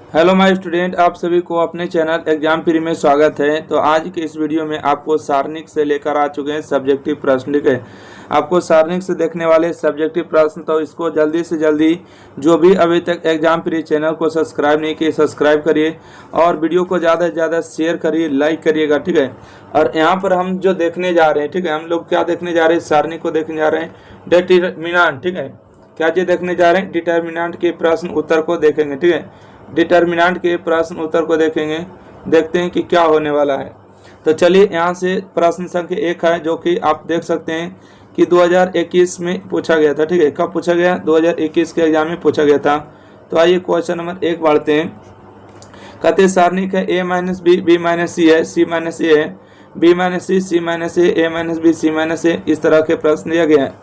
Hello my student, आप सभी को अपने चैनल एग्जाम प्री में स्वागत है। तो आज के इस वीडियो में आपको सारणिक से लेकर आ चुके हैं सब्जेक्टिव प्रश्न। ठीक है, आपको सारणिक से देखने वाले सब्जेक्टिव प्रश्न, तो इसको जल्दी से जल्दी जो भी अभी तक एग्जाम प्री चैनल को सब्सक्राइब नहीं किए सब्सक्राइब करिए और वीडियो को ज़्यादा से ज़्यादा शेयर करिए, लाइक करिएगा। ठीक है, और यहाँ पर हम जो देखने जा रहे हैं, ठीक है, हम लोग क्या देखने जा रहे हैं, सारणिक को देखने जा रहे हैं, डिटरमिनेंट। ठीक है, क्या चीज़ देखने जा रहे हैं, डिटरमिनेंट के प्रश्न उत्तर को देखेंगे। ठीक है, डिटर्मिनेंट के प्रश्न उत्तर को देखेंगे, देखते हैं कि क्या होने वाला है। तो चलिए यहाँ से प्रश्न संख्या 1 है, जो कि आप देख सकते हैं कि 2021 में पूछा गया था। ठीक है, कब पूछा गया, 2021 के एग्जाम में पूछा गया था। तो आइए क्वेश्चन नंबर 1 बढ़ते हैं। कहते सारणिक है a minus B, B minus C है, सी माइनस ए है, B minus C minus A minus B, C minus A, इस तरह के प्रश्न दिया गया है।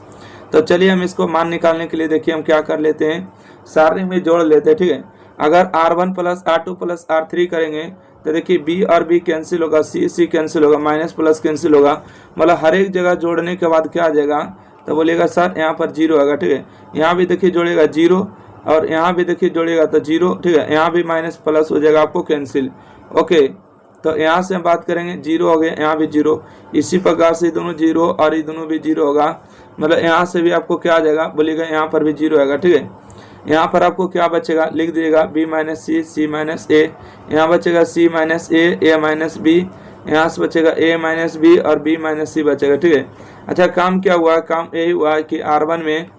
तो चलिए हम इसको मान निकालने के लिए देखिए हम क्या कर लेते हैं, सारणी में जोड़ लेते हैं। ठीक है, अगर R1 plus R2 plus R3 करेंगे तो देखिए B और B कैंसिल होगा, C कैंसिल होगा, माइनस प्लस कैंसिल होगा, मतलब हर एक जगह जोड़ने के बाद क्या आ जाएगा, तो बोलिएगा सर यहाँ पर 0 आएगा। ठीक है, यहाँ भी देखिए जोड़ेगा 0 और यहाँ भी देखिए जोड़ेगा तो 0। ठीक है, यहाँ भी माइनस प्लस हो जाएगा आपको कैंसिल। ओके, तो यहाँ से हम बात करेंगे 0 हो गया, यहाँ भी 0, इसी प्रकार से दोनों 0 और ये दोनों भी 0 होगा, मतलब यहाँ से भी आपको क्या आ जाएगा, बोलिएगा यहाँ पर भी 0 आएगा। ठीक है, यहाँ पर आपको क्या बचेगा, लिख दीजिएगा b माइनस सी, सी माइनस ए, यहाँ बचेगा c minus A minus B, यहाँ से बचेगा a माइनस बी और b माइनस सी बचेगा। ठीक है, अच्छा काम क्या हुआ, काम यही हुआ कि R1 में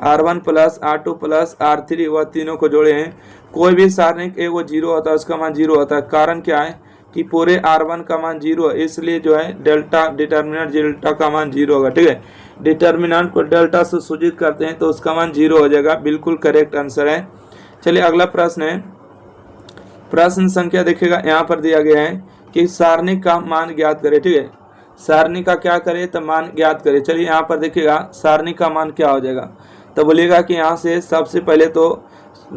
R1 plus R2 plus R3 वह तीनों को जोड़े हैं। कोई भी सारणिक एक वो 0 होता है, उसका मान 0 होता है। कारण क्या है कि पूरे R1 का मान 0 है, इसलिए जो है डेल्टा डिटर्मिनेंट डेल्टा का मान 0 होगा। ठीक है, डिटर्मिनेंट को डेल्टा से सूचित करते हैं तो उसका मान 0 हो जाएगा, बिल्कुल करेक्ट आंसर है। चलिए अगला प्रश्न है, प्रश्न संख्या देखिएगा यहाँ पर दिया गया है कि सारणिक का मान ज्ञात करें। ठीक है, सारणिक का क्या करे तो मान ज्ञात करें। चलिए यहाँ पर देखिएगा सारणिक का मान क्या हो जाएगा, तो बोलिएगा कि यहाँ से सबसे पहले तो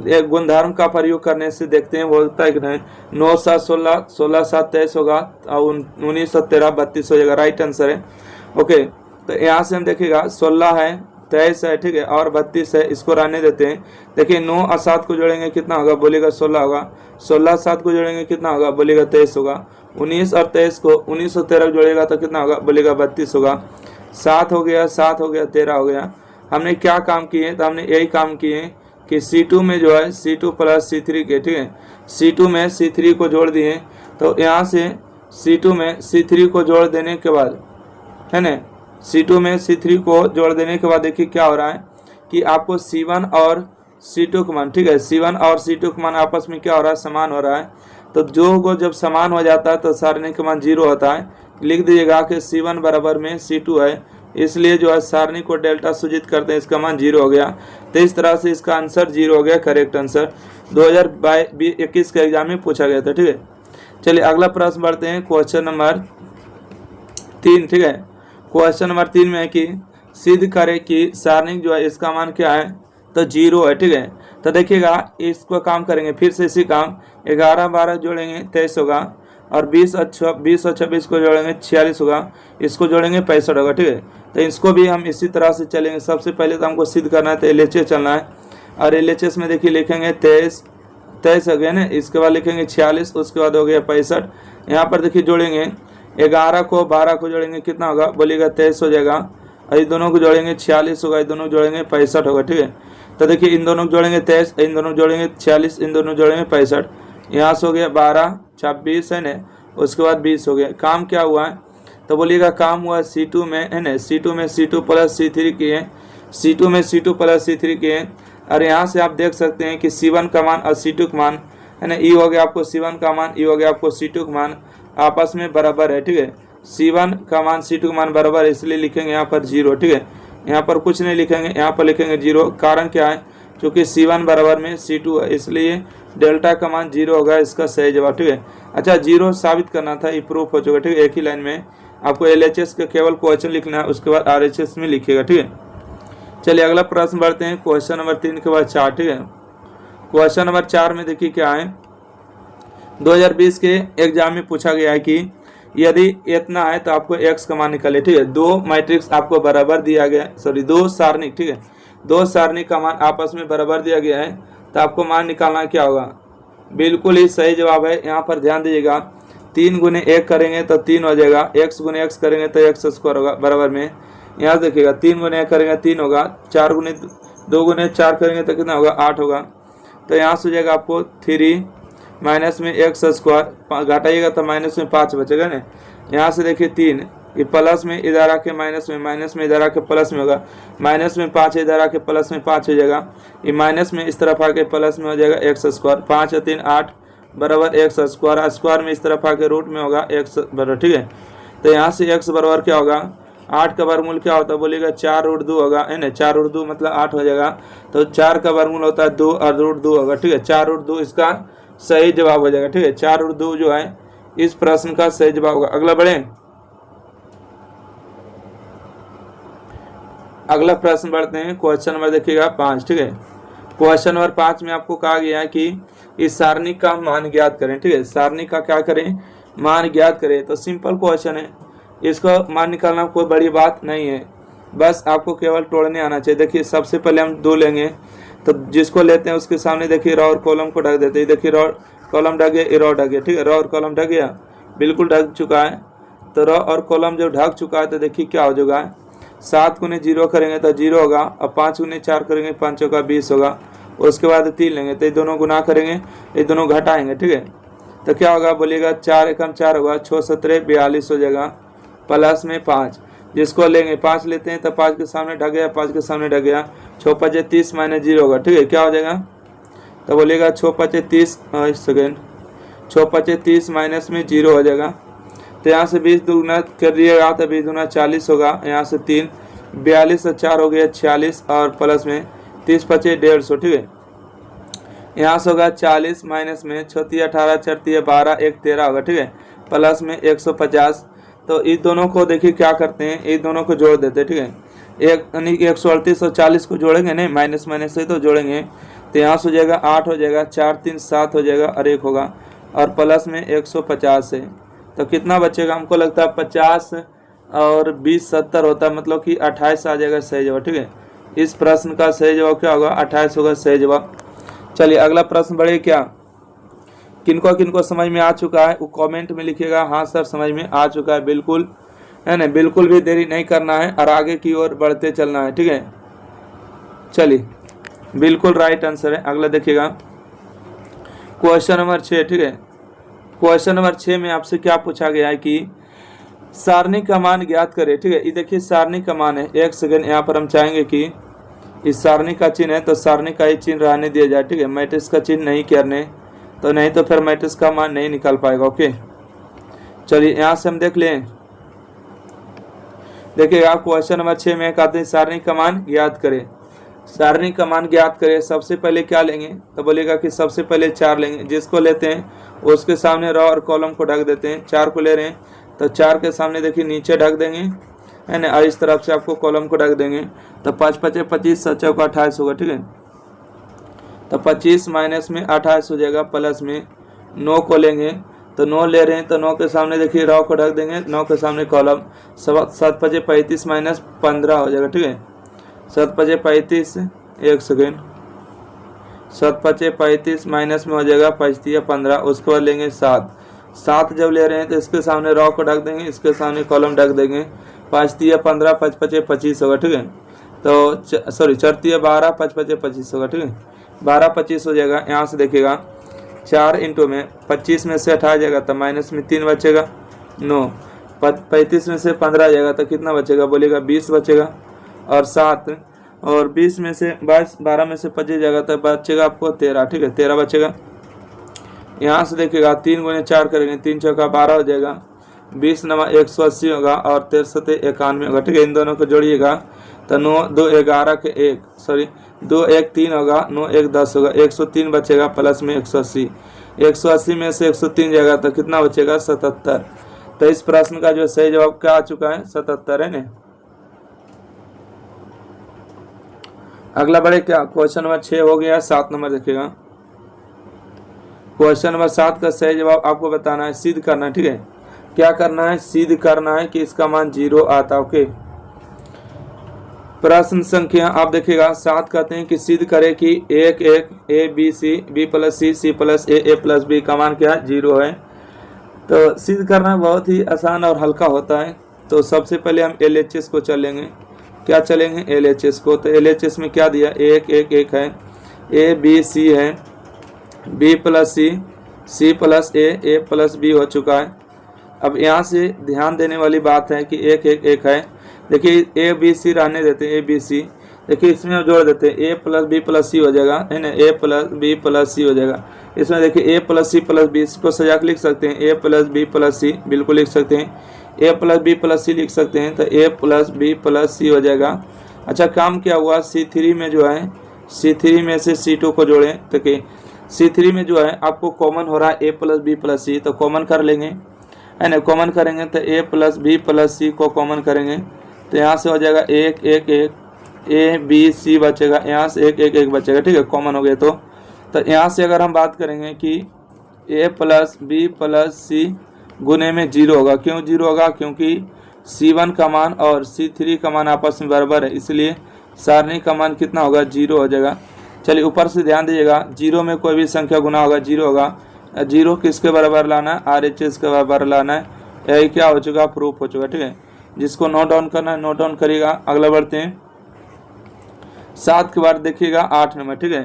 एक गुणधर्म का प्रयोग करने से देखते हैं बोलता है कि नहीं, 9 7 16, 16 7 23 होगा और 19 7 13 32 हो जाएगा, राइट आंसर है। ओके, तो यहाँ से हम देखिएगा 16 है, 23 है, ठीक है, और 32 है, इसको रहने देते हैं। देखिए 9 और 7 को जोड़ेंगे कितना होगा, बोलिएगा 16 होगा, 16 7 को जोड़ेंगे कितना होगा, बोलिएगा 23 होगा, 19 और 23 को 19 और 13 जोड़ेगा तो कितना होगा, बोलिएगा 32 होगा, 7 हो गया, 7 हो गया, 13 हो गया। हमने क्या काम किए, तो हमने यही काम किए कि C2 में जो है C2 प्लस C3 के, ठीक है, C2 में C3 को जोड़ दिए। तो यहाँ से C2 में C3 को जोड़ देने के बाद है ना, C2 में C3 को जोड़ देने के बाद देखिए क्या हो रहा है कि आपको C1 और C2 का मान, ठीक है, C1 और C2 का मान आपस में क्या हो रहा है, समान हो रहा है। तो जो को जब समान हो जाता है तो सारणिक का मान 0 होता है। लिख दीजिएगा कि C1 बराबर में C2 है, इसलिए जो है सारणी को डेल्टा सूचित करते हैं, इसका मान 0 हो गया। तो इस तरह से इसका आंसर 0 हो गया, करेक्ट आंसर 2021 के एग्जाम में पूछा गया था। ठीक है, चलिए अगला प्रश्न बढ़ते हैं, क्वेश्चन नंबर 3। ठीक है, क्वेश्चन नंबर 3 में है कि सिद्ध करें कि सारणिक जो है इसका मान क्या है, तो 0 है। ठीक है, तो देखिएगा इसको काम करेंगे फिर से इसी काम, 11 12 जोड़ेंगे 23 होगा और 20 और 26 को जोड़ेंगे 46 होगा, इसको जोड़ेंगे 65 होगा। ठीक है, तो इसको भी हम इसी तरह से चलेंगे। सबसे पहले तो हमको सिद्ध करना है, तो LHS चलना है और LHS में देखिए लिखेंगे 23 हो गया ना, इसके बाद लिखेंगे 46, उसके बाद हो गया 65। यहाँ पर देखिए जोड़ेंगे 11 को 12 को जोड़ेंगे कितना होगा, बोलिएगा 23 हो जाएगा, और इन दोनों को जोड़ेंगे 46 होगा, इन दोनों को जोड़ेंगे 65 होगा। ठीक है, तो देखिए इन दोनों को जोड़ेंगे 23, इन दोनों को जोड़ेंगे 46, इन दोनों जोड़ेंगे 65, यहाँ से हो गया 12 26 है ना, उसके बाद 20 हो गया। काम क्या हुआ है, तो बोलिएगा काम हुआ C2 में है ना, C2 में C2 प्लस C3 किए, C2 में C2 प्लस C3 किए, और यहाँ से आप देख सकते हैं कि C1 का मान और C2 का मान है ना, E हो गया आपको C1 का मान, E हो गया आपको C2 का मान, आपस में बराबर है। ठीक है, C1 का मान C2 का मान बराबर है, इसलिए लिखेंगे यहाँ पर 0। ठीक है, यहाँ पर कुछ नहीं लिखेंगे, यहाँ पर लिखेंगे 0। कारण क्या है, क्योंकि C1 बराबर में C2 है, इसलिए डेल्टा का मान 0 होगा, इसका सही जवाब। ठीक है, अच्छा 0 साबित करना था, ये प्रूफ हो चुका। ठीक है, एक ही लाइन में आपको LHS का केवल क्वेश्चन लिखना है, उसके बाद RHS में लिखिएगा। ठीक है, चलिए अगला प्रश्न बढ़ते हैं, क्वेश्चन नंबर 3 के बाद 4। ठीक है, क्वेश्चन नंबर 4 में देखिए क्या है, 2020 के एग्जाम में पूछा गया है कि यदि इतना है तो आपको x का मान निकाले। ठीक है, 2 मैट्रिक्स आपको बराबर दिया गया, सॉरी 2 सारणिक, ठीक है, 2 सारणिक का मान आपस में बराबर दिया गया है, तो आपको मान निकालना क्या होगा, बिल्कुल ही सही जवाब है। यहाँ पर ध्यान दीजिएगा, 3 गुने 1 करेंगे तो 3 हो जाएगा, x गुने x करेंगे तो x स्क्वायर होगा बराबर में। यहाँ देखिएगा 3 गुने 1 करेंगे 3 होगा, 4 गुने 2 गुने 4 करेंगे तो कितना होगा 8 होगा। तो यहाँ से हो जाएगा आपको 3 माइनस में x स्क्वायर, घटाइएगा तो माइनस में 5 बचेगा ना। यहाँ से देखिए 3, ये प्लस में इधर आके माइनस में इधर आके प्लस में होगा, माइनस में 5 इधर आके प्लस में 5 हो जाएगा, ये माइनस में इस तरफ आके प्लस में हो जाएगा x स्क्वायर, 5 और 3 8 बराबर x स्क्वायर, स्क्वायर में इस तरफ आके रूट में होगा x बराबर, ठीक है। तो यहाँ से x बराबर क्या होगा, 8 का वर्गमूल क्या होता है बोलिएगा 4√2 होगा, है ना। 4√2 मतलब 8 हो जाएगा, तो 4 का वर्गमूल होता है 2 और √2 होगा, ठीक है। 4√2 इसका सही जवाब हो जाएगा, ठीक है। 4√2 जो है इस प्रश्न का सही जवाब होगा। अगला बढ़े, अगला प्रश्न बढ़ते हैं। क्वेश्चन नंबर देखिएगा 5, ठीक है। क्वेश्चन नंबर 5 में आपको कहा गया है कि इस सारणी का मान ज्ञात करें, ठीक है। सारणी का क्या करें, मान ज्ञात करें। तो सिंपल क्वेश्चन है, इसका मान निकालना कोई बड़ी बात नहीं है, बस आपको केवल तोड़ने आना चाहिए। देखिए सबसे पहले हम 2 लेंगे, तो जिसको लेते हैं उसके सामने देखिए रो और कॉलम को ढक देते हैं। देखिए रो कॉलम ढक गया, रो ढक गया, ठीक है। रो और कॉलम ढक गया, बिल्कुल ढक चुका है। तो रो और कॉलम जब ढक चुका है तो देखिए क्या हो जाएगा, 7 गुने 0 करेंगे तो 0 होगा, और 5 गुने 4 करेंगे 5 होगा 20 होगा। उसके बाद 3 लेंगे तो ये दोनों गुना करेंगे, ये दोनों घटाएंगे, ठीक है। तो क्या होगा बोलिएगा 4 एकम 4 होगा, 6 17 42 हो जाएगा, प्लस में 5 जिसको लेंगे 5 लेते हैं तो 5 के सामने ढक गया, 5 के सामने ढक गया, 6 5 30 माइनस 0 होगा, ठीक है। क्या हो जाएगा तो बोलिएगा 6 5 30 सेकेंड, 6 5 30 माइनस में 0 हो जाएगा। तो यहाँ से 20 दुगुना कर दिएगा तो 20 दुगुना 40 होगा, यहाँ से 3 42 और 4 हो गया 46, और प्लस में 30 5 150, ठीक है। यहाँ से होगा 40 माइनस में 6 18 4 12 1 13 होगा, ठीक है, प्लस में 150। तो इस दोनों को देखिए क्या करते हैं, इस दोनों को जोड़ देते हैं, ठीक है। एक यानी कि 138 और 40 को जोड़ेंगे नहीं, माइनस माइनस से तो जोड़ेंगे। तो यहाँ से हो जाएगा 8 हो जाएगा, 4 3 7 हो जाएगा और 1 होगा, और प्लस में 150 है। तो कितना बचेगा, हमको लगता है 50 और 20 70 होता है, मतलब कि 28 आ जाएगा सही जवाब, ठीक है। इस प्रश्न का सही जवाब क्या होगा, 28 होगा सही जवाब। चलिए अगला प्रश्न बढ़े। क्या किनको समझ में आ चुका है वो कमेंट में लिखिएगा, हाँ सर समझ में आ चुका है, बिल्कुल, है ना। बिल्कुल भी देरी नहीं करना है और आगे की ओर बढ़ते चलना है, ठीक है। चलिए बिल्कुल राइट आंसर है। अगला देखिएगा क्वेश्चन नंबर 6, ठीक है। क्वेश्चन नंबर 6 में आपसे क्या पूछा गया है कि सारणी का मान ज्ञात करें, ठीक है। ये देखिए सारणी का मान है, एक सेकेंड, यहाँ पर हम चाहेंगे कि इस सारणी का चिन्ह है तो सारणी का ही चिन्ह रहने दिया जाए, ठीक है। मैट्रिक्स का चिन्ह नहीं करने, तो नहीं तो फिर मैट्रिक्स का मान नहीं निकाल पाएगा, ओके। चलिए यहाँ से हम देख लें, देखिएगा क्वेश्चन नंबर 6 में कहते हैं सारणी का मान ज्ञात करें। सारणी का मान ज्ञात करें, सबसे पहले क्या लेंगे तो बोलेगा कि सबसे पहले 4 लेंगे, जिसको लेते हैं उसके सामने रो और कॉलम को ढक देते हैं। 4 को ले रहे हैं तो 4 के सामने देखिए नीचे ढक देंगे, है ना, और इस तरफ से आपको कॉलम को ढक देंगे। तो 5 5 25 7 चौका 28 होगा, ठीक है। तो 25 माइनस में 28 हो जाएगा, प्लस में 9 को लेंगे तो 9 ले रहे हैं तो 9 के सामने देखिए रो को ढक देंगे, 9 के सामने कॉलम, 7 5 35 माइनस 15 हो जाएगा, ठीक है। 7 5 35, एक सेकेंड, 7 5 35 माइनस में हो जाएगा 5 3 15, उसके बाद लेंगे 7 जब ले रहे हैं तो इसके सामने रो को ढक देंगे, इसके सामने कॉलम ढक देंगे, 5 3 15 5 5 25 होगा, ठीक है। तो सॉरी 4 3 12 5 5 25 होगा, ठीक है, 12 25 हो जाएगा। यहाँ से देखिएगा 4 इंटू में 25 में से 8 जाएगा तो माइनस में 3 बचेगा 9, 35 में से 15 आ जाएगा तो कितना बचेगा बोलिएगा 20 बचेगा, और 7 और 20 में से 22 12 में से 25 जाएगा तो बचेगा आपको 13, ठीक है, 13 बचेगा। यहाँ से देखिएगा 3 गुने 4 करेंगे, 3 चौका 12 हो जाएगा, 20 नमा 180 होगा और 13 7 91 होगा, ठीक है। इन दोनों को जोड़िएगा तो 9 2 11 के 1 सॉरी 2 1 3 होगा, 9 1 10 होगा, 103 बचेगा, प्लस में 180, 180 में से 103 जाएगा तो कितना बचेगा 77। तो इस प्रश्न का जो सही जवाब क्या आ चुका है 77, है ना। अगला बढ़े। क्या क्वेश्चन नंबर 6 हो गया, 7 नंबर देखिएगा। क्वेश्चन नंबर 7 का सही जवाब आपको बताना है, सिद्ध करना है, ठीक है। क्या करना है, सिद्ध करना है कि इसका मान 0 आता है, ओके। प्रश्न संख्या आप देखिएगा 7 कहते हैं कि सिद्ध करें कि एक A B C B plus C plus A plus B का मान क्या 0 है। तो सिद्ध करना बहुत ही आसान और हल्का होता है। तो सबसे पहले हम LHS को चलेंगे। क्या चलेंगे? LHS को। तो LHS में क्या दिया? एक है, ए बी सी है, B plus C plus A plus B हो चुका है। अब यहाँ से ध्यान देने वाली बात है कि एक है। देखिए ए बी सी रहने देते हैं, ए बी सी। देखिए इसमें जोड़ देते हैं, ए प्लस बी प्लस सी हो जाएगा, है ना, ए प्लस बी प्लस सी हो जाएगा। इसमें देखिए ए प्लस सी प्लस बी, इसको सजा के लिख सकते हैं, ए प्लस बी प्लस सी बिल्कुल लिख सकते हैं, ए प्लस बी प्लस सी लिख सकते हैं। तो ए प्लस बी प्लस सी हो जाएगा। अच्छा, काम क्या हुआ? C3 में जो है, C3 में से C2 को जोड़ें। तो कि C3 में जो है आपको कॉमन हो रहा है ए प्लस बी प्लस सी, तो कॉमन कर लेंगे, है ना। कॉमन करेंगे तो ए प्लस बी प्लस सी को कॉमन करेंगे तो यहाँ से हो जाएगा एक ए बी सी बचेगा, यहाँ से एक बचेगा, ठीक है, कॉमन हो गया। तो यहाँ से अगर हम बात करेंगे कि ए प्लस बी प्लस सी गुने में 0 होगा। क्यों 0 होगा? क्योंकि C1 का मान और C3 का मान आपस में बराबर है, इसलिए सारणी का मान कितना होगा? 0 हो जाएगा। चलिए ऊपर से ध्यान दीजिएगा, 0 में कोई भी संख्या गुना होगा 0 होगा। 0 किसके बराबर लाना है? RHS के बराबर लाना है। यही क्या हो चुका? प्रूफ हो चुका, ठीक है। जिसको नोट डाउन करना है नोट डाउन करिएगा। अगला बढ़ते हैं 7 के बाद देखिएगा 8 नंबर, ठीक है।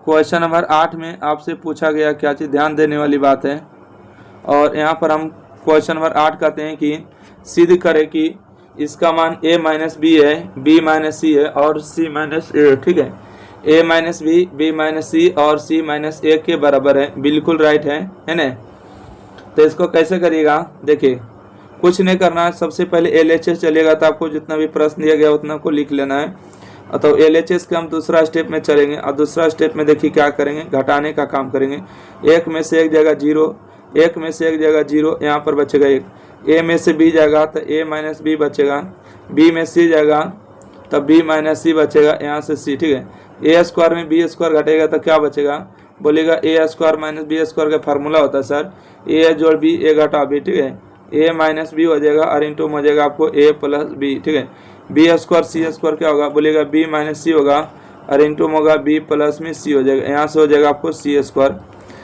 क्वेश्चन नंबर 8 में आपसे पूछा गया क्या चीज़? ध्यान देने वाली बात है। और यहाँ पर हम क्वेश्चन नंबर 8 कहते हैं कि सिद्ध करें कि इसका मान a माइनस बी है, b माइनस सी है और c माइनस ए, ठीक है। a minus B minus C और c माइनस ए के बराबर है। बिल्कुल राइट है ना। तो इसको कैसे करिएगा? देखिए कुछ नहीं करना है, सबसे पहले LHS चलेगा। तो आपको जितना भी प्रश्न दिया गया उतना को लिख लेना है। तो LHS के हम दूसरा स्टेप में चलेंगे और दूसरा स्टेप में देखिए क्या करेंगे, घटाने का काम करेंगे। एक में से एक जगह 0, एक में से एक जगह 0, यहाँ पर बचेगा 1। a में से b जाएगा तो a माइनस बी बचेगा, b में c जाएगा तो b माइनस सी बचेगा, यहाँ से c, ठीक है। a स्क्वायर में b स्क्वायर घटेगा तो क्या बचेगा? बोलेगा a square minus B square का फार्मूला होता है सर, a जोड़ b, a घटा b, ठीक है। a माइनस बी हो जाएगा और इंटू में हो जाएगा आपको a प्लस बी, ठीक है। b स्क्वायर c स्क्वायर क्या होगा? बोलेगा b माइनस सी होगा और इंटू में होगा b प्लस में c हो जाएगा, यहाँ से हो जाएगा आपको c स्क्वायर।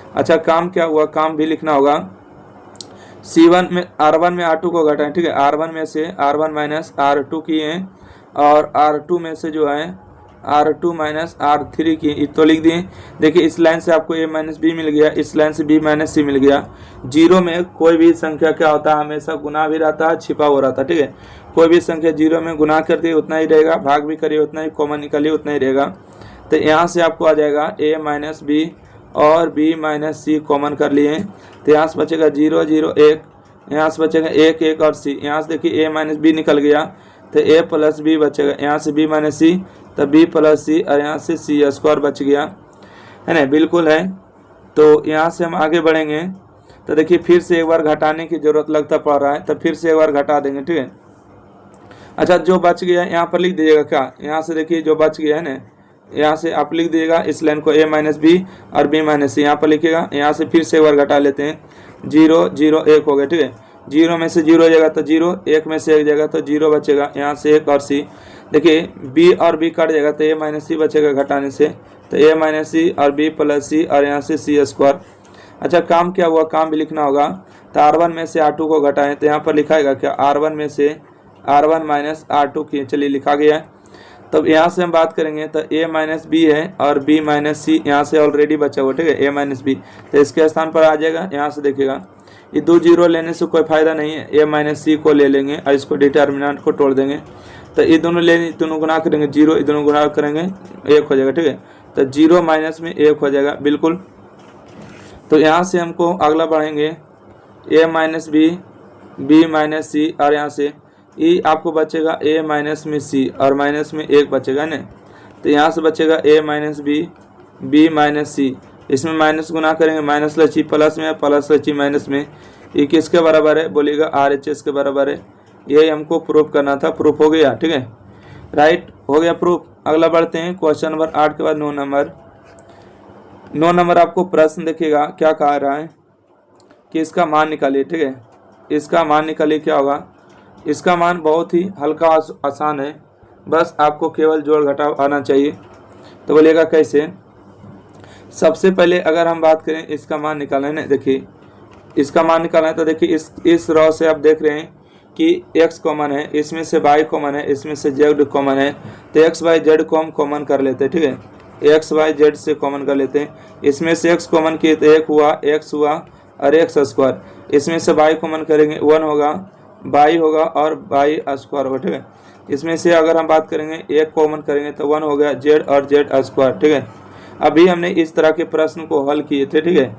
अच्छा, काम क्या हुआ? काम भी लिखना होगा। C1 में R1 में R2 को घटाएं, ठीक है। R1 में से R1 माइनस R2 किए और R2 में से जो है R2 माइनस R3 की, तो लिख दिए। देखिए इस लाइन से आपको a माइनस बी मिल गया, इस लाइन से b माइनस सी मिल गया। 0 में कोई भी संख्या क्या होता है? हमेशा गुना भी रहता है, छिपा हो रहता है, ठीक है। कोई भी संख्या 0 में गुना करती है उतना ही रहेगा, भाग भी करिए उतना ही, कॉमन निकालिए उतना ही रहेगा। तो यहाँ से आपको आ जाएगा a माइनस बी और b माइनस सी कॉमन कर लिए। तो यहाँ से बचेगा 0 0 1, यहाँ से बचेगा 1 1 और c। यहाँ से देखिए a माइनस बी निकल गया तो a प्लस बी बचेगा, यहाँ से b माइनस सी तो b प्लस सी और यहाँ से c स्क्वायर बच गया, है ना। बिल्कुल है। तो यहाँ से हम आगे बढ़ेंगे तो देखिए फिर से एक बार घटाने की जरूरत लगता पड़ रहा है, तो फिर से एक बार घटा देंगे, ठीक है। अच्छा, जो बच गया यहाँ पर लिख दीजिएगा क्या? यहाँ से देखिए जो बच गया है ना, यहाँ से आप लिख दीजिएगा इस लाइन को a माइनस बी और b माइनस सी, यहाँ पर लिखिएगा। यहाँ से फिर से एक बार घटा लेते हैं, 0 0 1 हो गया, ठीक है। 0 में से 0 हो जाएगा तो 0, 1 में से 1 जाएगा तो 0 बचेगा, यहाँ से 1 और c। देखिए b और b कट जाएगा तो a माइनस सी बचेगा घटाने से, तो a माइनस सी और b प्लस सी और यहाँ से c स्क्वायर। अच्छा, काम क्या हुआ? काम भी लिखना होगा। तो R1 में से R2 को घटाएं तो यहाँ पर लिखाएगा क्या? R1 में से R1 माइनस R2 की, चलिए लिखा गया है। तब यहाँ से हम बात करेंगे तो a माइनस बी है और b माइनस सी यहाँ से ऑलरेडी बचा हुआ, ठीक है, a माइनस बी। तो इसके स्थान पर आ जाएगा, यहाँ से देखिएगा ये 2 0 लेने से कोई फायदा नहीं है, a माइनस सी को ले लेंगे और इसको डिटर्मिनेंट को तोड़ देंगे। तो ये दोनों लेने, दोनों गुना करेंगे 0, ये दोनों गुना करेंगे 1 हो जाएगा, ठीक है। तो 0 माइनस में 1 हो जाएगा, बिल्कुल। तो यहाँ से हमको अगला बढ़ेंगे a minus B, b minus C और यहाँ से ये आपको बचेगा a माइनस में c और माइनस में 1 बचेगा ना। तो यहाँ से बचेगा a minus B, b minus C, इसमें माइनस गुना करेंगे, माइनस लची प्लस में, प्लस लची माइनस में। ये किसके बराबर है? बोलेगा RHS के बराबर है। यही हमको प्रूफ करना था, प्रूफ हो गया, ठीक है, राइट हो गया प्रूफ। अगला बढ़ते हैं क्वेश्चन नंबर 8 के बाद 9 नंबर आपको प्रश्न देखिएगा क्या कह रहा है कि इसका मान निकालिए, ठीक है। इसका मान निकालिए, क्या होगा? इसका मान बहुत ही हल्का आसान है। बस आपको केवल जोड़ घटाव आना चाहिए। तो बोलिएगा कैसे। सबसे पहले अगर हम बात करें इसका मान निकालना है ना, देखिए इसका मान निकालना है तो देखिए इस रॉ से आप देख रहे हैं कि x कॉमन है, इसमें से y कॉमन है, इसमें से z कॉमन है। तो x y z को हम कॉमन कर लेते हैं, ठीक है, x y z से कॉमन कर लेते हैं। इसमें से x कॉमन किए तो एक हुआ, x हुआ और x स्क्वायर। इसमें से y कॉमन करेंगे 1 होगा, y होगा और y स्क्वायर होगा, ठीक है। इसमें से अगर हम बात करेंगे एक कॉमन करेंगे तो 1 हो गया z और z स्क्वायर, ठीक है। अभी हमने इस तरह के प्रश्न को हल किए थे, ठीक है।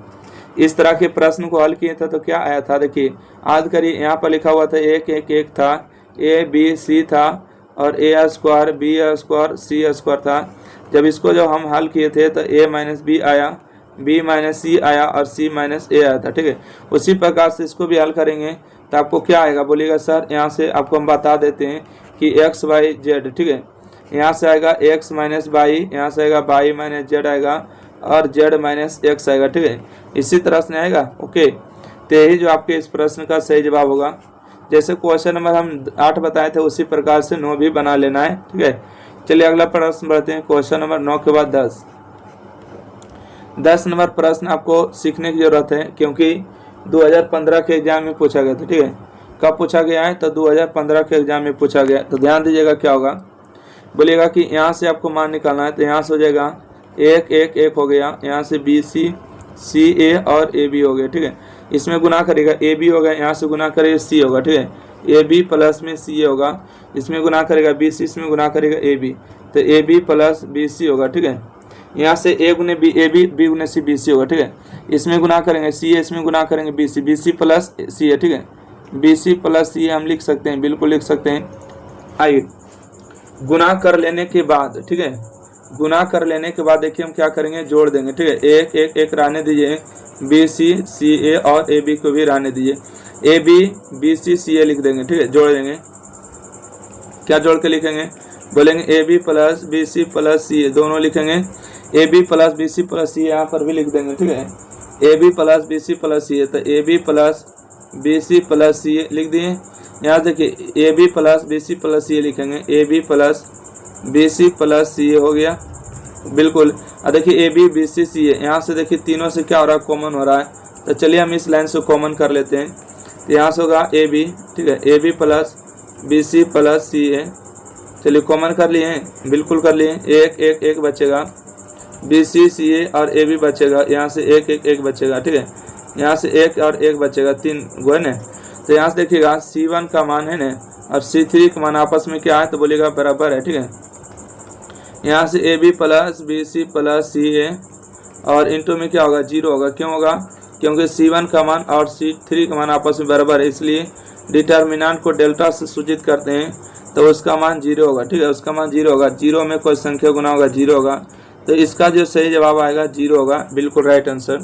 इस तरह के प्रश्न को हल किए थे तो क्या आया था, देखिए याद करिए, यहाँ पर लिखा हुआ था 1 1 1 था, a b c था और a square b square c square था। जब इसको जब हम हल किए थे तो a माइनस बी आया, b माइनस सी आया और c माइनस a आया था, ठीक है। उसी प्रकार से इसको भी हल करेंगे तो आपको क्या आएगा, बोलिएगा सर यहाँ से आपको हम बता देते हैं कि x y z, ठीक है। यहाँ से आएगा x माइनस वाई, यहाँ से आएगा y माइनस z आएगा और z माइनस x आएगा, ठीक है। इसी तरह से आएगा, ओके। तो यही जो आपके इस प्रश्न का सही जवाब होगा। जैसे क्वेश्चन नंबर हम 8 बताए थे उसी प्रकार से 9 भी बना लेना है, ठीक है। चलिए अगला प्रश्न बढ़ते हैं। क्वेश्चन नंबर 9 के बाद 10 नंबर प्रश्न आपको सीखने की जरूरत है, क्योंकि 2015 के एग्जाम में पूछा गया था, ठीक है। कब पूछा गया है, तो 2015 के एग्जाम में पूछा गया। तो ध्यान दीजिएगा क्या होगा, बोलिएगा कि यहाँ से आपको मान निकालना है। तो यहाँ से हो जाएगा 1 1 1 हो गया, यहाँ से बी सी सी ए और ए बी हो गया, ठीक है। इसमें गुना करेगा ए बी होगा, यहाँ से गुना करेगा सी होगा, ठीक है। ए बी प्लस में सी ए होगा, इसमें गुना करेगा बी सी, इसमें गुना करेगा ए बी, तो A B plus B C होगा, ठीक है। यहाँ से ए गुने बी ए बी गुने सी बी सी होगा, ठीक है। इसमें गुना करेंगे सी ए, इसमें गुना करेंगे बी सी प्लस सी ए, ठीक है। बी सी प्लस सी ए हम लिख सकते हैं, बिल्कुल लिख सकते हैं। आइए गुना कर लेने के बाद, ठीक है, गुना कर लेने के बाद देखिए हम क्या करेंगे, जोड़ देंगे, ठीक है। 1 1 1 रहने दीजिए, बी सी सी ए और ए बी को भी रहने दीजिए। A B B C C A लिख देंगे, ठीक है। जोड़ देंगे, क्या जोड़ के लिखेंगे, बोलेंगे A B plus B C plus C A, दोनों लिखेंगे। A B plus B C plus C A यहाँ पर भी लिख देंगे, ठीक है। A B plus B C plus C A, तो A B plus B C plus C A लिख दिए। यहाँ देखिए A B plus B C plus C A लिखेंगे, A B plus B C plus C A हो गया, बिल्कुल। और देखिए A B B C C A, यहाँ से देखिए तीनों से क्या हो रहा है, कॉमन हो रहा है। तो चलिए हम इस लाइन से कॉमन कर लेते हैं। तो यहाँ से होगा ए बी, ठीक है, A B plus B C plus C A. चलिए कॉमन कर लिए हैं, बिल्कुल कर लिए। 1 1 1 बचेगा, बी सी सी ए और ए बी बचेगा, यहाँ से 1 1 1 बचेगा, ठीक है। यहाँ से 1 और 1 बचेगा, 3 गो है ना। तो यहाँ से देखिएगा C1 का मान है ना और C3 का मान आपस में क्या है, तो बोलिएगा बराबर है, ठीक है। यहाँ से A B plus B C plus C A और इंटू में क्या होगा, 0 होगा। क्यों होगा, क्योंकि C1 का मान और C3 का मान आपस में बराबर है, इसलिए डिटर्मिनेंट को डेल्टा से सूचित करते हैं तो उसका मान 0 होगा, ठीक है। उसका मान 0 होगा, 0 में कोई संख्या गुना होगा 0 होगा, तो इसका जो सही जवाब आएगा 0 होगा, बिल्कुल राइट आंसर।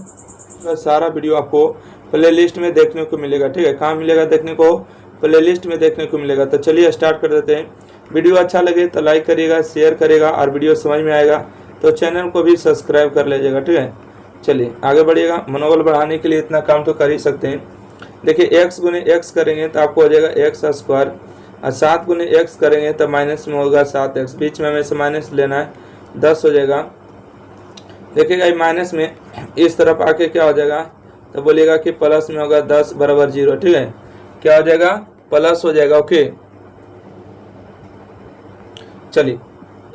तो सारा वीडियो आपको प्ले लिस्ट में देखने को मिलेगा, ठीक है। कहाँ मिलेगा देखने को, प्ले लिस्ट में देखने को मिलेगा। तो चलिए स्टार्ट कर देते हैं। वीडियो अच्छा लगे तो लाइक करिएगा, शेयर करिएगा और वीडियो समझ में आएगा तो चैनल को भी सब्सक्राइब कर लीजिएगा, ठीक है। चलिए आगे बढ़िएगा। मनोबल बढ़ाने के लिए इतना काम तो कर ही सकते हैं। देखिए x गुने x करेंगे तो आपको हो जाएगा x स्क्वायर और 7 गुने x करेंगे तो माइनस में होगा 7x, बीच में हमें से माइनस लेना है, 10 हो जाएगा। देखिएगा ये माइनस में इस तरफ आके क्या हो जाएगा, तो बोलिएगा कि प्लस में होगा 10 बराबर 0, ठीक है। क्या हो जाएगा, प्लस हो जाएगा, ओके। चलिए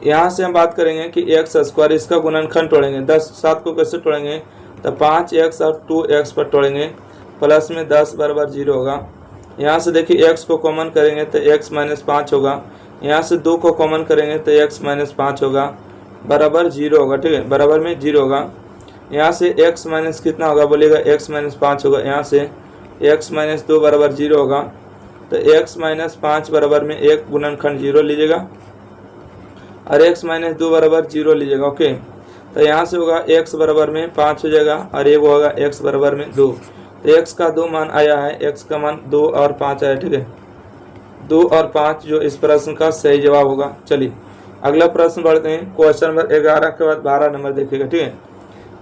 यहाँ से हम बात करेंगे कि x स्क्वायर, इसका गुणनखंड तोड़ेंगे। 10 7 को कैसे तोड़ेंगे, तो 5x और 2x पर तोड़ेंगे, प्लस में 10 बराबर 0 होगा। यहाँ से देखिए x को कॉमन करेंगे तो x माइनस 5 होगा, यहाँ से 2 को कॉमन करेंगे तो x माइनस 5 होगा, बराबर 0 होगा, ठीक है, बराबर में 0 होगा। यहाँ से x माइनस कितना होगा, बोलिएगा x माइनस 5 होगा, यहाँ से x माइनस 2 बराबर 0 होगा। तो x माइनस 5 बराबर में 1 गुणनखंड 0 लीजिएगा और x माइनस 2 बराबर 0 लीजिएगा, ओके। तो यहाँ से होगा x बराबर में 5 हो जाएगा और ये होगा x बराबर में 2। तो x का 2 मान आया है, x का मान 2 और 5 आया, ठीक है। 2 और 5 जो इस प्रश्न का सही जवाब होगा। चलिए अगला प्रश्न बढ़ते हैं। क्वेश्चन नंबर 11 के बाद 12 नंबर देखिएगा, ठीक है।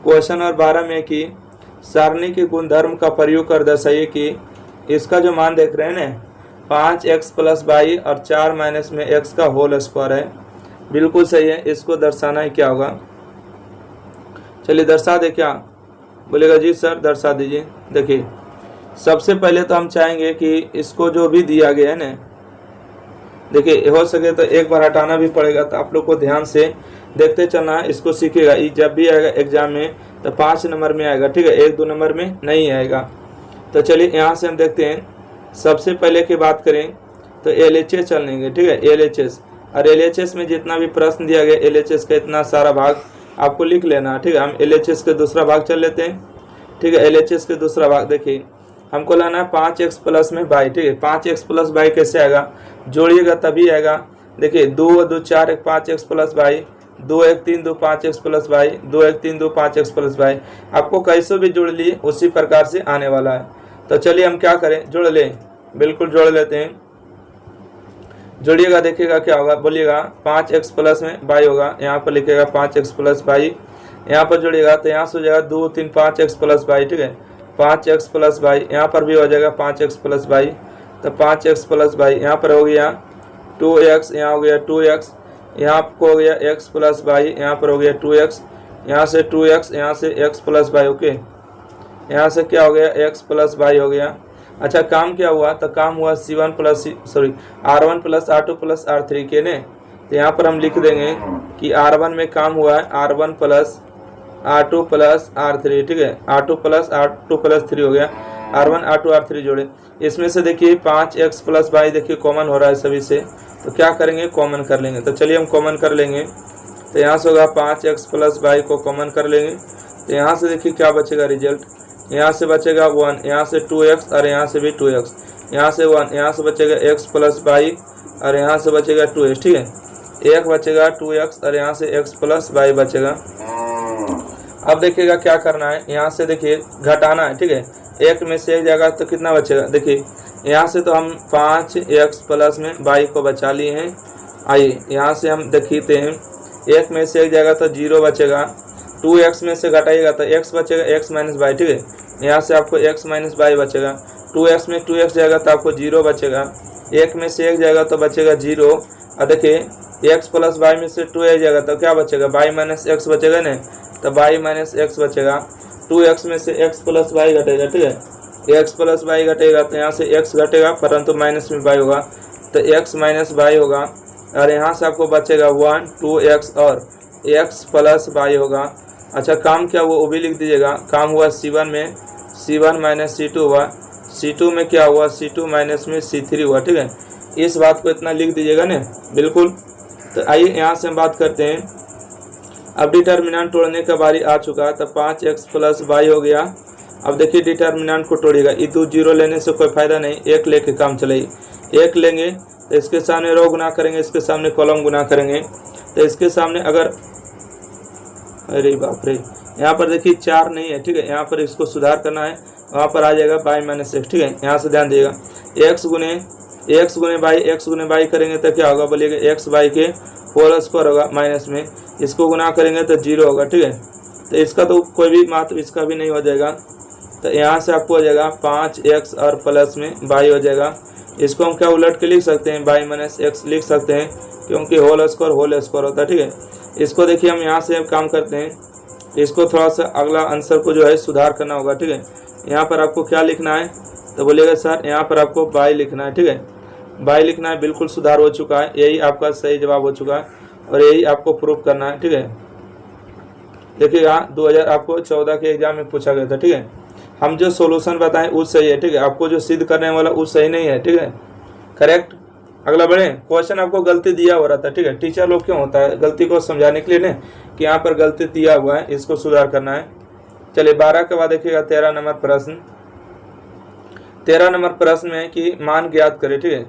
क्वेश्चन नंबर 12 में कि सारणी के गुणधर्म का प्रयोग कर दर्शाइए कि इसका जो मान देख रहे हैं ना, 5x प्लस वाई और 4 माइनस में x का होल स्क्वायर है। बिल्कुल सही है। इसको दर्शाना है क्या होगा, चलिए दर्शा दे। क्या बोलेगा जी सर दर्शा दीजिए। देखिए सबसे पहले तो हम चाहेंगे कि इसको जो भी दिया गया है ना, देखिए हो सके तो एक बार हटाना भी पड़ेगा, तो आप लोग को ध्यान से देखते चलना है, इसको सीखेगा। ये जब भी आएगा एग्जाम में तो 5 नंबर में आएगा, ठीक है, 1-2 नंबर में नहीं आएगा। तो चलिए यहाँ से हम देखते हैं। सबसे पहले की बात करें तो LHS चल लेंगे, ठीक है, LHS। और LHS में जितना भी प्रश्न दिया गया LHS का इतना सारा भाग आपको लिख लेना है, ठीक है। हम LHS के दूसरा भाग चल लेते हैं, ठीक है। LHS के दूसरा भाग देखिए हमको लाना है 5x प्लस में वाई, ठीक है। 5x प्लस वाई कैसे आएगा, जोड़िएगा तभी आएगा। देखिए 2 और 2 4 1 5x plus Y, 2 1 3 2 5x plus Y, 2 1 3 2 5x plus Y. आपको कैसे भी जोड़ लिए उसी प्रकार से आने वाला है। तो चलिए हम क्या करें, जोड़ लें, बिल्कुल जोड़ लेते हैं। जोड़िएगा, देखिएगा क्या होगा, बोलिएगा 5x प्लस में वाई होगा, यहाँ पर लिखेगा 5x प्लस वाई, यहाँ पर जोड़िएगा तो यहाँ से हो जाएगा 2 3 5x प्लस वाई, ठीक है। 5x प्लस वाई यहाँ पर भी हो जाएगा 5x प्लस वाई, तो 5x प्लस वाई यहाँ पर हो गया 2x, यहाँ हो गया 2x, यहाँ आपको हो गया x प्लस वाई, यहाँ पर हो गया 2x, यहाँ से 2x, यहाँ से x प्लस वाई, ओके। यहाँ से क्या हो गया x प्लस वाई हो गया। अच्छा काम क्या हुआ, तो काम हुआ R1 plus R2 plus R3 के ने। तो यहाँ पर हम लिख देंगे कि R1 में काम हुआ है R1 plus R2 plus R3, ठीक है। R2 प्लस R2 प्लस 3 हो गया, R1 R2 R3 जोड़े। इसमें से देखिए 5x प्लस वाई देखिए कॉमन हो रहा है सभी से, तो क्या करेंगे कॉमन कर लेंगे। तो चलिए हम कॉमन कर लेंगे, तो यहाँ से होगा 5x प्लस वाई को कॉमन कर लेंगे। तो यहाँ से देखिए क्या बचेगा रिजल्ट, यहाँ से बचेगा 1, यहाँ से 2x और यहाँ से भी 2x, यहाँ से 1, यहाँ से बचेगा x प्लस वाई और यहाँ से बचेगा 2x, ठीक है। एक बचेगा 2x और यहाँ से x प्लस वाई बचेगा। अब देखिएगा क्या करना है, यहाँ से देखिए घटाना है, ठीक है। एक में से एक जाएगा तो कितना बचेगा, देखिए यहाँ से तो हम 5x प्लस में वाई को बचा लिए हैं। आइए यहाँ से हम देखते हैं, एक में से एक जाएगा तो 0 बचेगा, 2x में से घटाइएगा तो x बचेगा, x माइनस वाई, ठीक है। यहाँ से आपको x माइनस वाई बचेगा, 2x में 2x जाएगा तो आपको 0 बचेगा, एक में से एक जाएगा तो बचेगा 0। और देखिए x प्लस वाई में से 2 जाएगा तो क्या बचेगा, y माइनस x बचेगा ना, तो y माइनस x बचेगा। 2x में से x प्लस वाई घटेगा, ठीक है। x प्लस वाई घटेगा तो यहाँ से x घटेगा परंतु माइनस में y होगा, तो x माइनस वाई होगा। और यहाँ से आपको बचेगा 1 2x और x प्लस वाई होगा। अच्छा काम क्या हुआ वो भी लिख दीजिएगा। काम हुआ C1 में C1 माइनस C2 हुआ, C2 में क्या हुआ C2 माइनस में C3 हुआ, ठीक है। इस बात को इतना लिख दीजिएगा ना, बिल्कुल। तो आइए यहाँ से हम बात करते हैं। अब डिटर्मिनेंट तोड़ने का बारी आ चुका है, तो 5x प्लस वाई हो गया। अब देखिए डिटर्मिनेंट को तोड़िएगा, ये 2 0 लेने से कोई फायदा नहीं, 1 लेके काम चलेगी। 1 लेंगे तो इसके सामने रो गुना करेंगे, इसके सामने कॉलम गुना करेंगे। तो इसके सामने अगर, अरे बाप रे, यहाँ पर देखिए 4 नहीं है, ठीक है। यहाँ पर इसको सुधार करना है, वहाँ पर आ जाएगा y माइनस x, ठीक है। यहाँ से ध्यान दिएगा, x गुने बाई करेंगे तो क्या होगा, बोलिएगा x बाई के होल स्क्वायर होगा, माइनस में इसको गुना करेंगे तो 0 होगा, ठीक है। तो इसका तो कोई भी मात्र इसका भी नहीं हो जाएगा। तो यहाँ से आपको हो जाएगा 5x और प्लस में y हो जाएगा। इसको हम क्या उलट के लिख सकते हैं, y माइनस x लिख सकते हैं, क्योंकि होल स्क्वायर होता है, ठीक है। इसको देखिए हम यहाँ से काम करते हैं, इसको थोड़ा सा अगला आंसर को जो है सुधार करना होगा, ठीक है। यहाँ पर आपको क्या लिखना है, तो बोलिएगा सर यहाँ पर आपको बाई लिखना है, ठीक है। बाई लिखना है, बिल्कुल सुधार हो चुका है, यही आपका सही जवाब हो चुका है और यही आपको प्रूफ करना है, ठीक है। देखिएगा 2014 के एग्जाम में पूछा गया था, ठीक है। हम जो सॉल्यूशन बताएं वो सही है, ठीक है। आपको जो सिद्ध करने वाला वो सही नहीं है, ठीक है, करेक्ट। अगला बढ़े, क्वेश्चन आपको गलती दिया हो रहा था, ठीक है। टीचर लोग क्यों होता है, गलती को समझाने के लिए ना, कि यहाँ पर गलती दिया हुआ है, इसको सुधार करना है। चलिए 12 के बाद देखिएगा 13 नंबर प्रश्न। 13 नंबर प्रश्न में कि मान ज्ञात करें, ठीक है।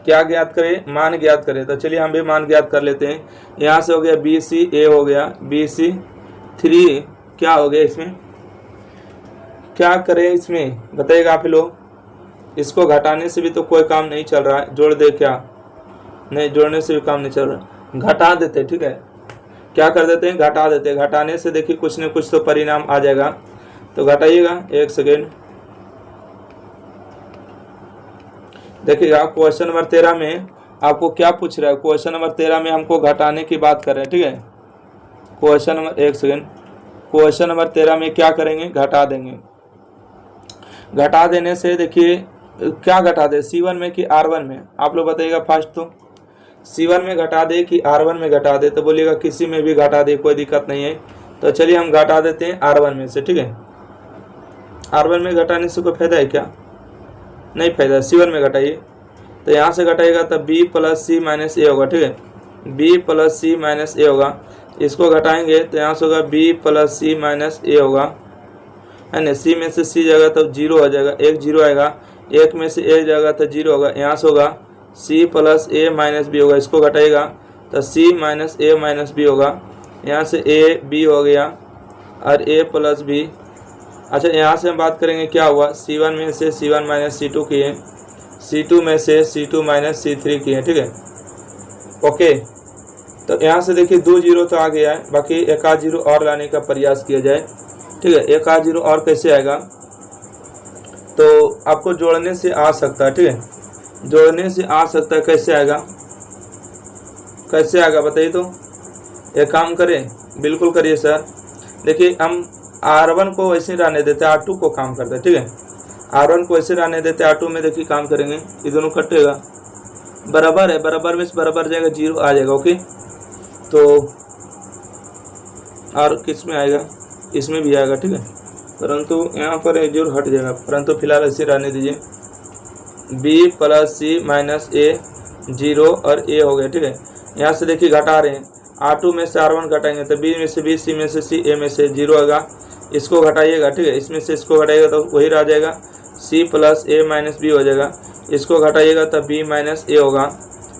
क्या ज्ञात करें, मान ज्ञात करें। तो चलिए हम भी मान ज्ञात कर लेते हैं। यहाँ से हो गया BC हो गया, BC3 क्या हो गया, इसमें क्या करें, इसमें बताइएगा आप लोग। इसको घटाने से भी तो कोई काम नहीं चल रहा है, जोड़ दे क्या, नहीं जोड़ने से भी काम नहीं चल रहा, घटा देते, ठीक है। क्या कर देते हैं, घटा देते हैं। घटाने से देखिए कुछ न कुछ तो परिणाम आ जाएगा। तो घटाइएगा, 1 सेकेंड। देखिएगा क्वेश्चन नंबर 13 में आपको क्या पूछ रहा है। क्वेश्चन नंबर 13 में हमको घटाने की बात कर रहे हैं, ठीक है। क्वेश्चन नंबर, एक सेकेंड, क्वेश्चन नंबर 13 में क्या करेंगे, घटा देंगे। घटा देने से देखिए क्या घटा दे, C1 में कि R1 में, आप लोग बताइएगा फर्स्ट। तो C1 में घटा दे कि R1 में घटा दे, तो बोलिएगा किसी में भी घटा दे, कोई दिक्कत नहीं है। तो चलिए हम घटा देते हैं R1 में से, ठीक है। R1 में घटाने से कोई फायदा है क्या, नहीं फायदा। C1 में घटाइए, तो यहाँ से घटाइएगा तब B प्लस C माइनस ए होगा, ठीक है। B प्लस C माइनस ए होगा, इसको घटाएंगे तो यहाँ से होगा B प्लस C माइनस ए होगा, है ना। C में से C जाएगा तो 0 हो जाएगा, एक 0 आएगा, एक में से ए जाएगा तो 0 होगा। यहाँ से होगा C प्लस ए माइनस बी होगा, इसको घटाएगा तो C minus A minus B होगा। यहाँ से ए बी हो गया और ए प्लस बी। अच्छा, यहाँ से हम बात करेंगे क्या हुआ, C1 में से C1 माइनस C2 किए, C2 में से C2 माइनस C3 किए, ठीक है। ओके, तो यहाँ से देखिए 2 0 तो आ गया है, बाकी एक आध 0 और लाने का प्रयास किया जाए, ठीक है। एक आध 0 और कैसे आएगा, तो आपको जोड़ने से आ सकता है, ठीक है। जोड़ने से आ सकता है, कैसे आएगा, कैसे आएगा बताइए। तो एक काम करें, बिल्कुल करिए सर। देखिए हम R1 को वैसे रहने देते हैं, R2 को काम करते हैं, ठीक है। R1 को वैसे रहने देते हैं, R2 में देखिए काम करेंगे, ये दोनों कटेगा, बराबर है, बराबर में से बराबर जाएगा, 0 आ जाएगा। ओके, तो और किस में आएगा, इसमें भी आएगा, ठीक है। परंतु यहाँ पर एक 0 हट जाएगा, परंतु फिलहाल ऐसे रहने दीजिए। B प्लस C माइनस ए 0 और ए हो गया, ठीक है। यहाँ से देखिए घटा रहे हैं, R2 में से R1 घटाएंगे तो B में से B, C में से C, A में से 0 होगा, इसको घटाइएगा, ठीक है। इसमें से इसको घटाइएगा तो वही रह जाएगा, C plus A minus B हो जाएगा, इसको घटाइएगा तो B माइनस ए होगा।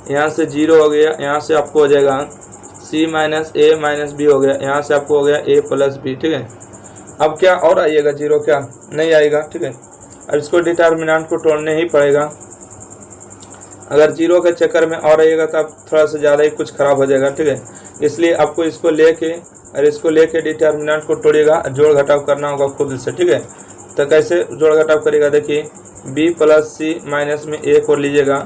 यहाँ से 0 हो गया, यहाँ से आपको हो जाएगा C minus A minus B हो गया, यहाँ से आपको हो गया A प्लस बी, ठीक है। अब क्या और आइएगा, 0 क्या नहीं आएगा, ठीक है। अब इसको डिटर्मिनेंट को तोड़ने ही पड़ेगा। अगर 0 के चक्कर में और आइएगा तो आप थोड़ा सा ज़्यादा ही कुछ खराब हो जाएगा, ठीक है। इसलिए आपको इसको लेके और इसको लेके डिटर्मिनेंट को तोड़िएगा, जोड़ घटाव करना होगा खुद से, ठीक है। तो कैसे जोड़ घटाव करिएगा, देखिए B प्लस C माइनस में A को लीजिएगा,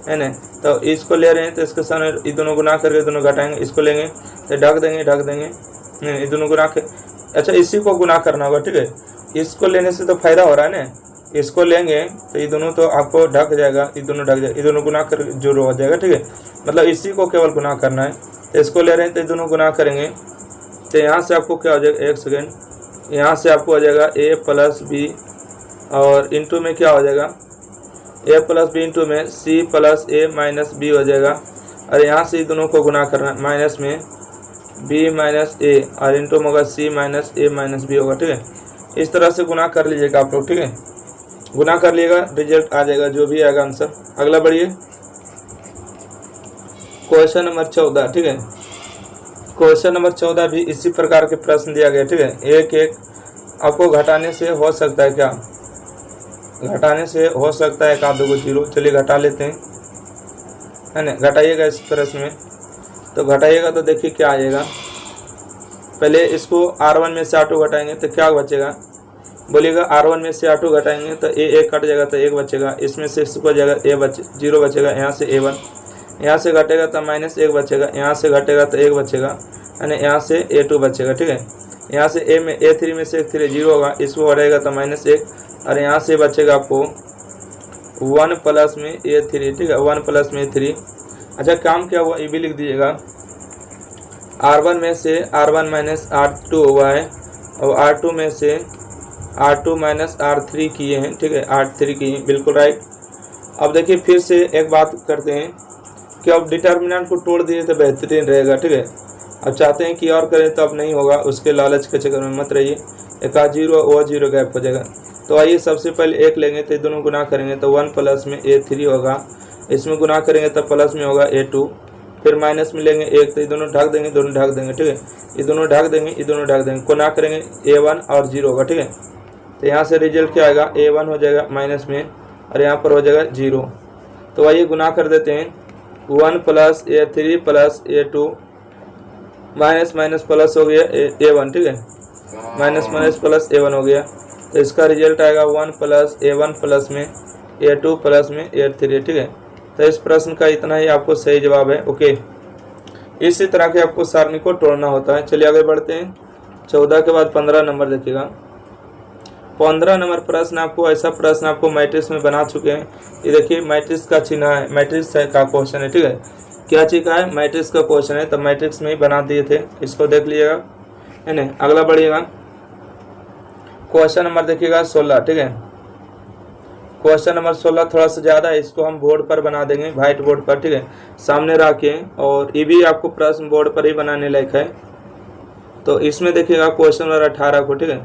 है ना। तो इसको ले रहे हैं तो इसके सामने ये दोनों गुना करके दोनों घटाएंगे, इसको लेंगे तो ढक देंगे, ये दोनों गुना के, अच्छा इसी को गुना करना होगा, ठीक है। इसको लेने से तो फायदा हो रहा है ना, इसको लेंगे तो ये दोनों तो आपको ढक जाएगा, ये दोनों ढक जाएगा, ये दोनों गुना कर 0 हो जाएगा, ठीक है। मतलब इसी को केवल गुना करना है, तो इसको ले रहे हैं तो ये दोनों गुना करेंगे, तो यहाँ से आपको क्या हो जाएगा, एक सेकेंड, यहाँ से आपको हो जाएगा A प्लस बी और इंटू में क्या हो जाएगा, A प्लस बी इंटू में C plus A minus B हो जाएगा। और यहाँ से दोनों को गुना करना, माइनस में B माइनस A और इंटू में होगा C minus A minus B होगा, ठीक है। इस तरह से गुना कर लीजिएगा आप लोग, ठीक है। गुना कर लिएगा, रिजल्ट आ जाएगा, जो भी आएगा आंसर। अगला बढ़िए, क्वेश्चन नंबर 14, ठीक है। क्वेश्चन नंबर 14 भी इसी प्रकार के प्रश्न दिया गया, ठीक है। एक एक आपको घटाने से हो सकता है क्या, घटाने से हो सकता है एक आध 2 0। चलिए घटा लेते हैं, है ना। घटाइएगा इस प्रश्न में, तो घटाइएगा तो देखिए क्या आएगा। पहले इसको R1 में से R2 घटाएंगे तो क्या बचेगा, बोलिएगा R1 में से R2 घटाएंगे तो A कट जाएगा तो 1 बचेगा, इसमें से इसको हो जाएगा 0 बचेगा, यहाँ से A1, यहाँ से घटेगा तो -1 बचेगा, यहाँ से घटेगा तो 1 बचेगा, यानी यहाँ से A2 बचेगा, ठीक है। यहाँ से A3 में से 3 0 होगा, इसको बढ़ेगा तो -1, और यहाँ से बचेगा आपको 1 प्लस में A3, ठीक है, 1 प्लस में 3। अच्छा काम क्या हुआ ये भी लिख दीजिएगा, R1 में से R1 माइनस R2 हुआ है, और R2 में से R2 माइनस R3 किए हैं, ठीक है, R3 किए हैं, बिल्कुल राइट। अब देखिए फिर से एक बात करते हैं कि अब डिटर्मिनेंट को तोड़ दिए तो बेहतरीन रहेगा, ठीक है। अब चाहते हैं कि और करें तो अब नहीं होगा, उसके लालच के चक्कर में मत रहिए, एक आध 0 वो 0 गैप हो जाएगा। तो आइए सबसे पहले 1 लेंगे तो दोनों गुना करेंगे तो 1 प्लस में A3 होगा, इसमें गुना करेंगे तो प्लस में होगा A2, फिर माइनस में लेंगे 1 तो ये दोनों ढक देंगे, दोनों ढक देंगे, ठीक है। ये दोनों ढक देंगे, ये दोनों ढक देंगे, गुना करेंगे A1 और 0 होगा, ठीक है। तो यहाँ से रिजल्ट क्या आएगा, A1 हो जाएगा माइनस में और यहाँ पर हो जाएगा 0। तो आइए गुना कर देते हैं, 1 plus A3 plus A2 minus minus plus हो गया A1, ठीक है, माइनस माइनस प्लस A1 हो गया। तो इसका रिजल्ट आएगा 1 प्लस A1 प्लस में A2 प्लस में A3 है, ठीक है। तो इस प्रश्न का इतना ही आपको सही जवाब है। ओके, इसी तरह के आपको सारणी को तोड़ना होता है। चलिए आगे बढ़ते हैं। 14 के बाद 15 नंबर देखिएगा। 15 नंबर प्रश्न आपको, ऐसा प्रश्न आपको मैट्रिक्स में बना चुके हैं। ये देखिए मैट्रिक्स का चिन्ह है, मैट्रिक्स का क्वेश्चन है, ठीक है। क्या चीज का है? मैट्रिक्स का क्वेश्चन है, तो मैट्रिक्स में ही बना दिए थे, इसको देख लीजिएगा, है ना। अगला बढ़िएगा, क्वेश्चन नंबर देखिएगा 16, ठीक है। क्वेश्चन नंबर 16 थोड़ा सा ज़्यादा है, इसको हम बोर्ड पर बना देंगे, व्हाइट बोर्ड पर, ठीक है, सामने रख के। और ये भी आपको प्रश्न बोर्ड पर ही बनाने लायक है। तो इसमें देखिएगा क्वेश्चन नंबर 18 को, ठीक है।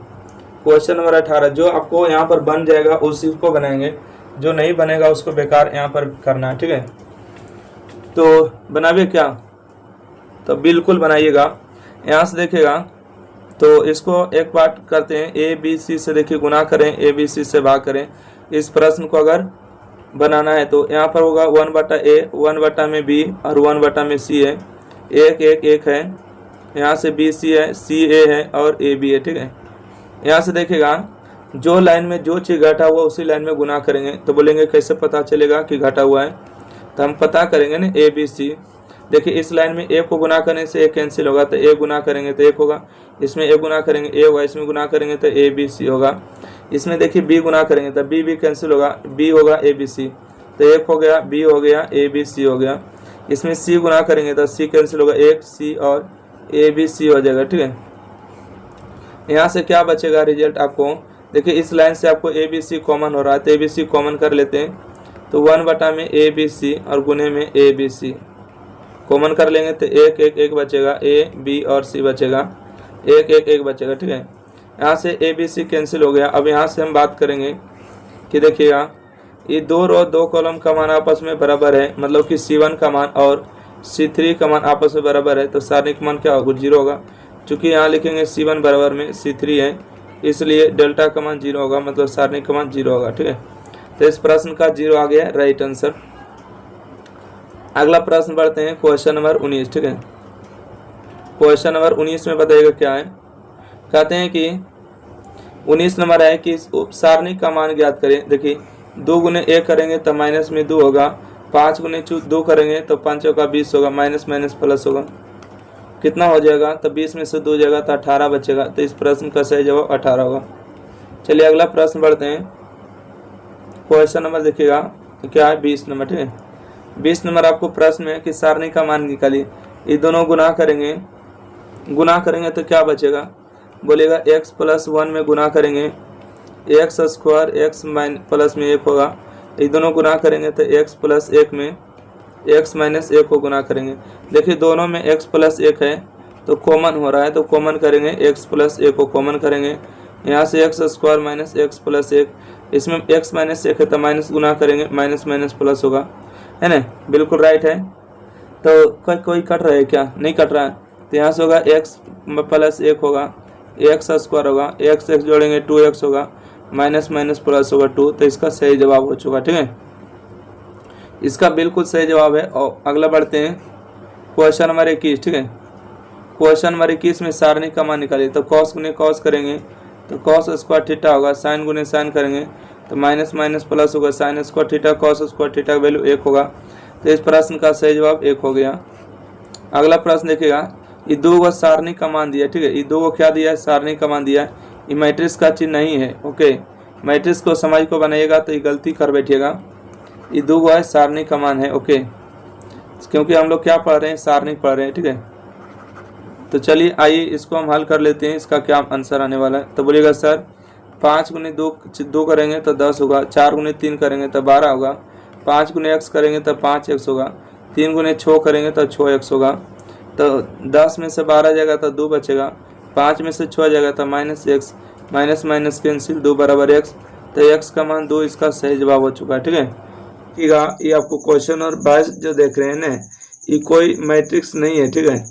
क्वेश्चन नंबर 18 जो आपको यहाँ पर बन जाएगा उसी को बनाएंगे, जो नहीं बनेगा उसको बेकार यहाँ पर करना है, ठीक है। तो बनाइए क्या? तो बिल्कुल बनाइएगा। यहाँ से देखिएगा, तो इसको एक पार्ट करते हैं, ABC से देखिए गुना करें, ABC से भाग करें। इस प्रश्न को अगर बनाना है तो यहाँ पर होगा 1/A, 1/में B और 1/में C है। 1 1 1 है, यहाँ से BC है, CA है और AB है, ठीक है। यहाँ से देखिएगा, जो लाइन में जो चीज़ घटा हुआ उसी लाइन में गुना करेंगे। तो बोलेंगे कैसे पता चलेगा कि घटा हुआ है? तो हम पता करेंगे ना, ABC। देखिए इस लाइन में A को गुना करने से A कैंसिल होगा, तो A गुना करेंगे तो 1 होगा। इसमें A गुना करेंगे A होगा, इसमें गुना करेंगे तो ABC होगा। इसमें देखिए B गुना करेंगे तो B कैंसिल होगा, B होगा ABC, तो 1 हो गया, B हो गया, ABC हो गया। इसमें C गुना करेंगे तो C कैंसिल होगा, 1 C और ABC हो जाएगा, ठीक है। यहाँ से क्या बचेगा रिजल्ट आपको? देखिए इस लाइन से आपको ABC कॉमन हो रहा है, तो ABC कॉमन कर लेते हैं। तो 1/में ABC और गुने में ABC कॉमन कर लेंगे तो 1 1 1 बचेगा, A B और C बचेगा, 1 1 1 बचेगा, ठीक है। यहाँ से ABC कैंसिल हो गया। अब यहाँ से हम बात करेंगे कि देखिएगा, ये 2 रो 2 कॉलम का मान आपस में बराबर है, मतलब कि C1 का मान और C3 का मान आपस में बराबर है, तो सारणिक मान क्या होगा? 0 होगा। चूँकि यहाँ लिखेंगे C1 बराबर में C3 है, इसलिए डेल्टा का मान 0 होगा, मतलब सारणिक का मान 0 होगा, ठीक है। तो इस प्रश्न का 0 आ गया राइट आंसर। अगला प्रश्न बढ़ते हैं, क्वेश्चन नंबर 19, ठीक है। क्वेश्चन नंबर 19 में बताइएगा क्या है। कहते हैं कि 19 नंबर है कि उप सारणिक का मान ज्ञात करें। देखिए 2 गुने 1 करेंगे तो माइनस में 2 होगा, 5 गुने 2 करेंगे तो 5 होगा 20 होगा, माइनस माइनस प्लस होगा, कितना हो जाएगा? तो 20 में से 2 जाएगा तो 18 बचेगा। तो इस प्रश्न का सही जवाब 18 होगा। चलिए अगला प्रश्न बढ़ते हैं। क्वेश्चन नंबर देखिएगा क्या है, 20 नंबर, ठीक है। 20 नंबर आपको प्रश्न में कि सारणी का मान निकालिए। ये दोनों गुना करेंगे तो क्या बचेगा? बोलेगा x + 1 में गुना करेंगे, x² x प्लस में 1 होगा। ये दोनों गुना करेंगे तो x + 1 में x - 1 को गुना करेंगे। देखिए दोनों में x + 1 है तो कॉमन हो रहा है, तो कॉमन करेंगे, x + 1 को कॉमन करेंगे। यहाँ से x² - x + 1, इसमें x - 1 है तो माइनस गुना करेंगे, माइनस माइनस प्लस होगा, है ना। बिल्कुल राइट है। तो कोई कट रहा है क्या? नहीं कट रहा है। तो यहाँ से होगा x + 1 होगा, x² होगा, x जोड़ेंगे 2x होगा, माइनस माइनस प्लस होगा 2। तो इसका सही जवाब हो चुका, ठीक है। इसका बिल्कुल सही जवाब है। और अगला बढ़ते हैं, क्वेश्चन नंबर 21, ठीक है। क्वेश्चन नंबर 21 में सारणी का मान निकालिए। तो कॉस गुने कॉस करेंगे तो cos² थीटा होगा, साइन गुने साइन करेंगे तो माइनस माइनस प्लस होगा, sin² थीटा cos² थीटा का वैल्यू 1 होगा। तो इस प्रश्न का सही जवाब 1 हो गया। अगला प्रश्न देखिएगा, ये 2 को सारणी का मान दिया, ठीक है। ये 2 को क्या दिया है? सारणी का मान दिया है। ये मैट्रिक्स का चिन्ह नहीं है, ओके। मैट्रिक्स को समझ को बनाइएगा तो ये गलती कर बैठिएगा। ये 2 है सारणी का मान है, ओके, क्योंकि हम लोग क्या पढ़ रहे हैं? सारणी पढ़ रहे हैं, ठीक है। तो चलिए आइए इसको हम हल कर लेते हैं, इसका क्या आंसर आने वाला है। तो बोलिएगा सर 5 गुने 2 करेंगे तो 10 होगा, 4 गुने 3 करेंगे तो 12 होगा, 5 गुने x करेंगे तो 5x होगा, 3 गुने 6 करेंगे तो 6x होगा। तो 10 में से 12 जाएगा तो 2 बचेगा, 5 में से 6 जाएगा तो -x, माइनस माइनस कैंसिल, 2 बराबर x। तो x का मान 2 इसका सही जवाब हो चुका है, ठीक है। ये आपको क्वेश्चन और 22 जो देख रहे हैं ना, ये कोई मैट्रिक्स नहीं है, ठीक है।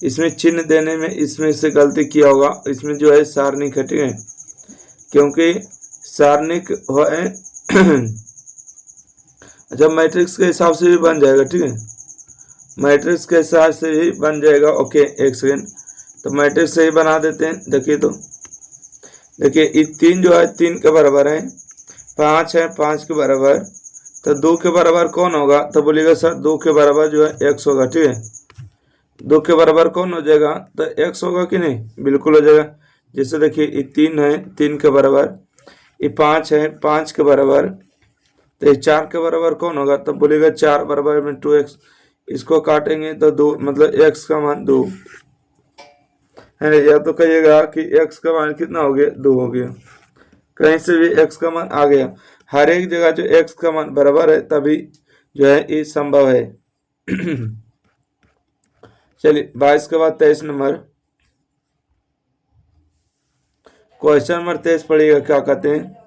इसमें चिन्ह देने में इसमें से गलती किया होगा। इसमें जो है सारणिक है, ठीक है, क्योंकि सारणिक है अच्छा मैट्रिक्स के हिसाब से भी बन जाएगा, ठीक है। मैट्रिक्स के हिसाब से भी बन जाएगा, ओके। एक सेकेंड, तो मैट्रिक्स से ही बना देते हैं। देखिए तो देखिए ये 3 जो है 3 के बराबर है, 5 है 5 के बराबर, तो 2 के बराबर कौन होगा? तो बोलिएगा सर 2 के बराबर जो है x होगा। ठीक है, 2 के बराबर कौन हो जाएगा? तो x होगा कि नहीं? बिल्कुल हो जाएगा। जैसे देखिए ये 3 है 3 के बराबर, ये 5 है 5 के बराबर, तो ये 4 के बराबर कौन होगा? तो बोलेगा 4 बराबर में 2x, इसको काटेंगे तो 2 मतलब x का मान 2 है ना। या तो कहिएगा कि x का मान कितना हो गया? 2 हो गया। कहीं से भी x का मान आ गया, हर एक जगह जो x का मान बराबर है तभी जो है ये संभव है। चलिए 22 के बाद 23 नंबर, क्वेश्चन नंबर 23 पढ़िएगा। क्या कहते हैं?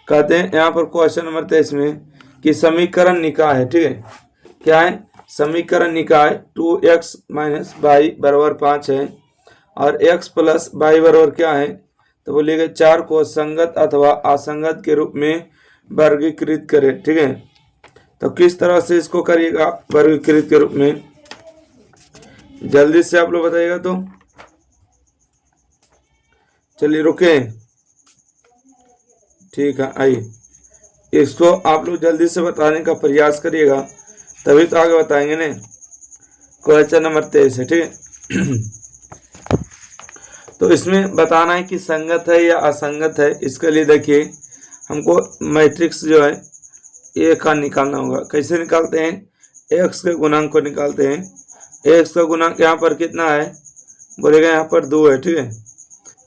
कहते हैं यहाँ पर क्वेश्चन नंबर 23 में कि समीकरण निकाय है। ठीक है, क्या है? समीकरण निकाय 2x माइनस वाई बराबर 5 है और x प्लस वाई बराबर क्या है? तो बोलिएगा 4 को संगत अथवा असंगत के रूप में वर्गीकृत करें। ठीक है, तो किस तरह से इसको करिएगा वर्गीकृत के रूप में? जल्दी से आप लोग बताइएगा तो। चलिए रुके, ठीक है, आइए इसको आप लोग जल्दी से बताने का प्रयास करिएगा, तभी तो आगे बताएंगे ना। क्वेश्चन नंबर 23 है। ठीक है, तो इसमें बताना है कि संगत है या असंगत है। इसके लिए देखिए हमको मैट्रिक्स जो है ए का निकालना होगा। कैसे निकालते हैं? एक्स के गुणांक को निकालते हैं। एक्स का गुणांक यहाँ पर कितना है? बोलेगा यहाँ पर 2 है। ठीक है,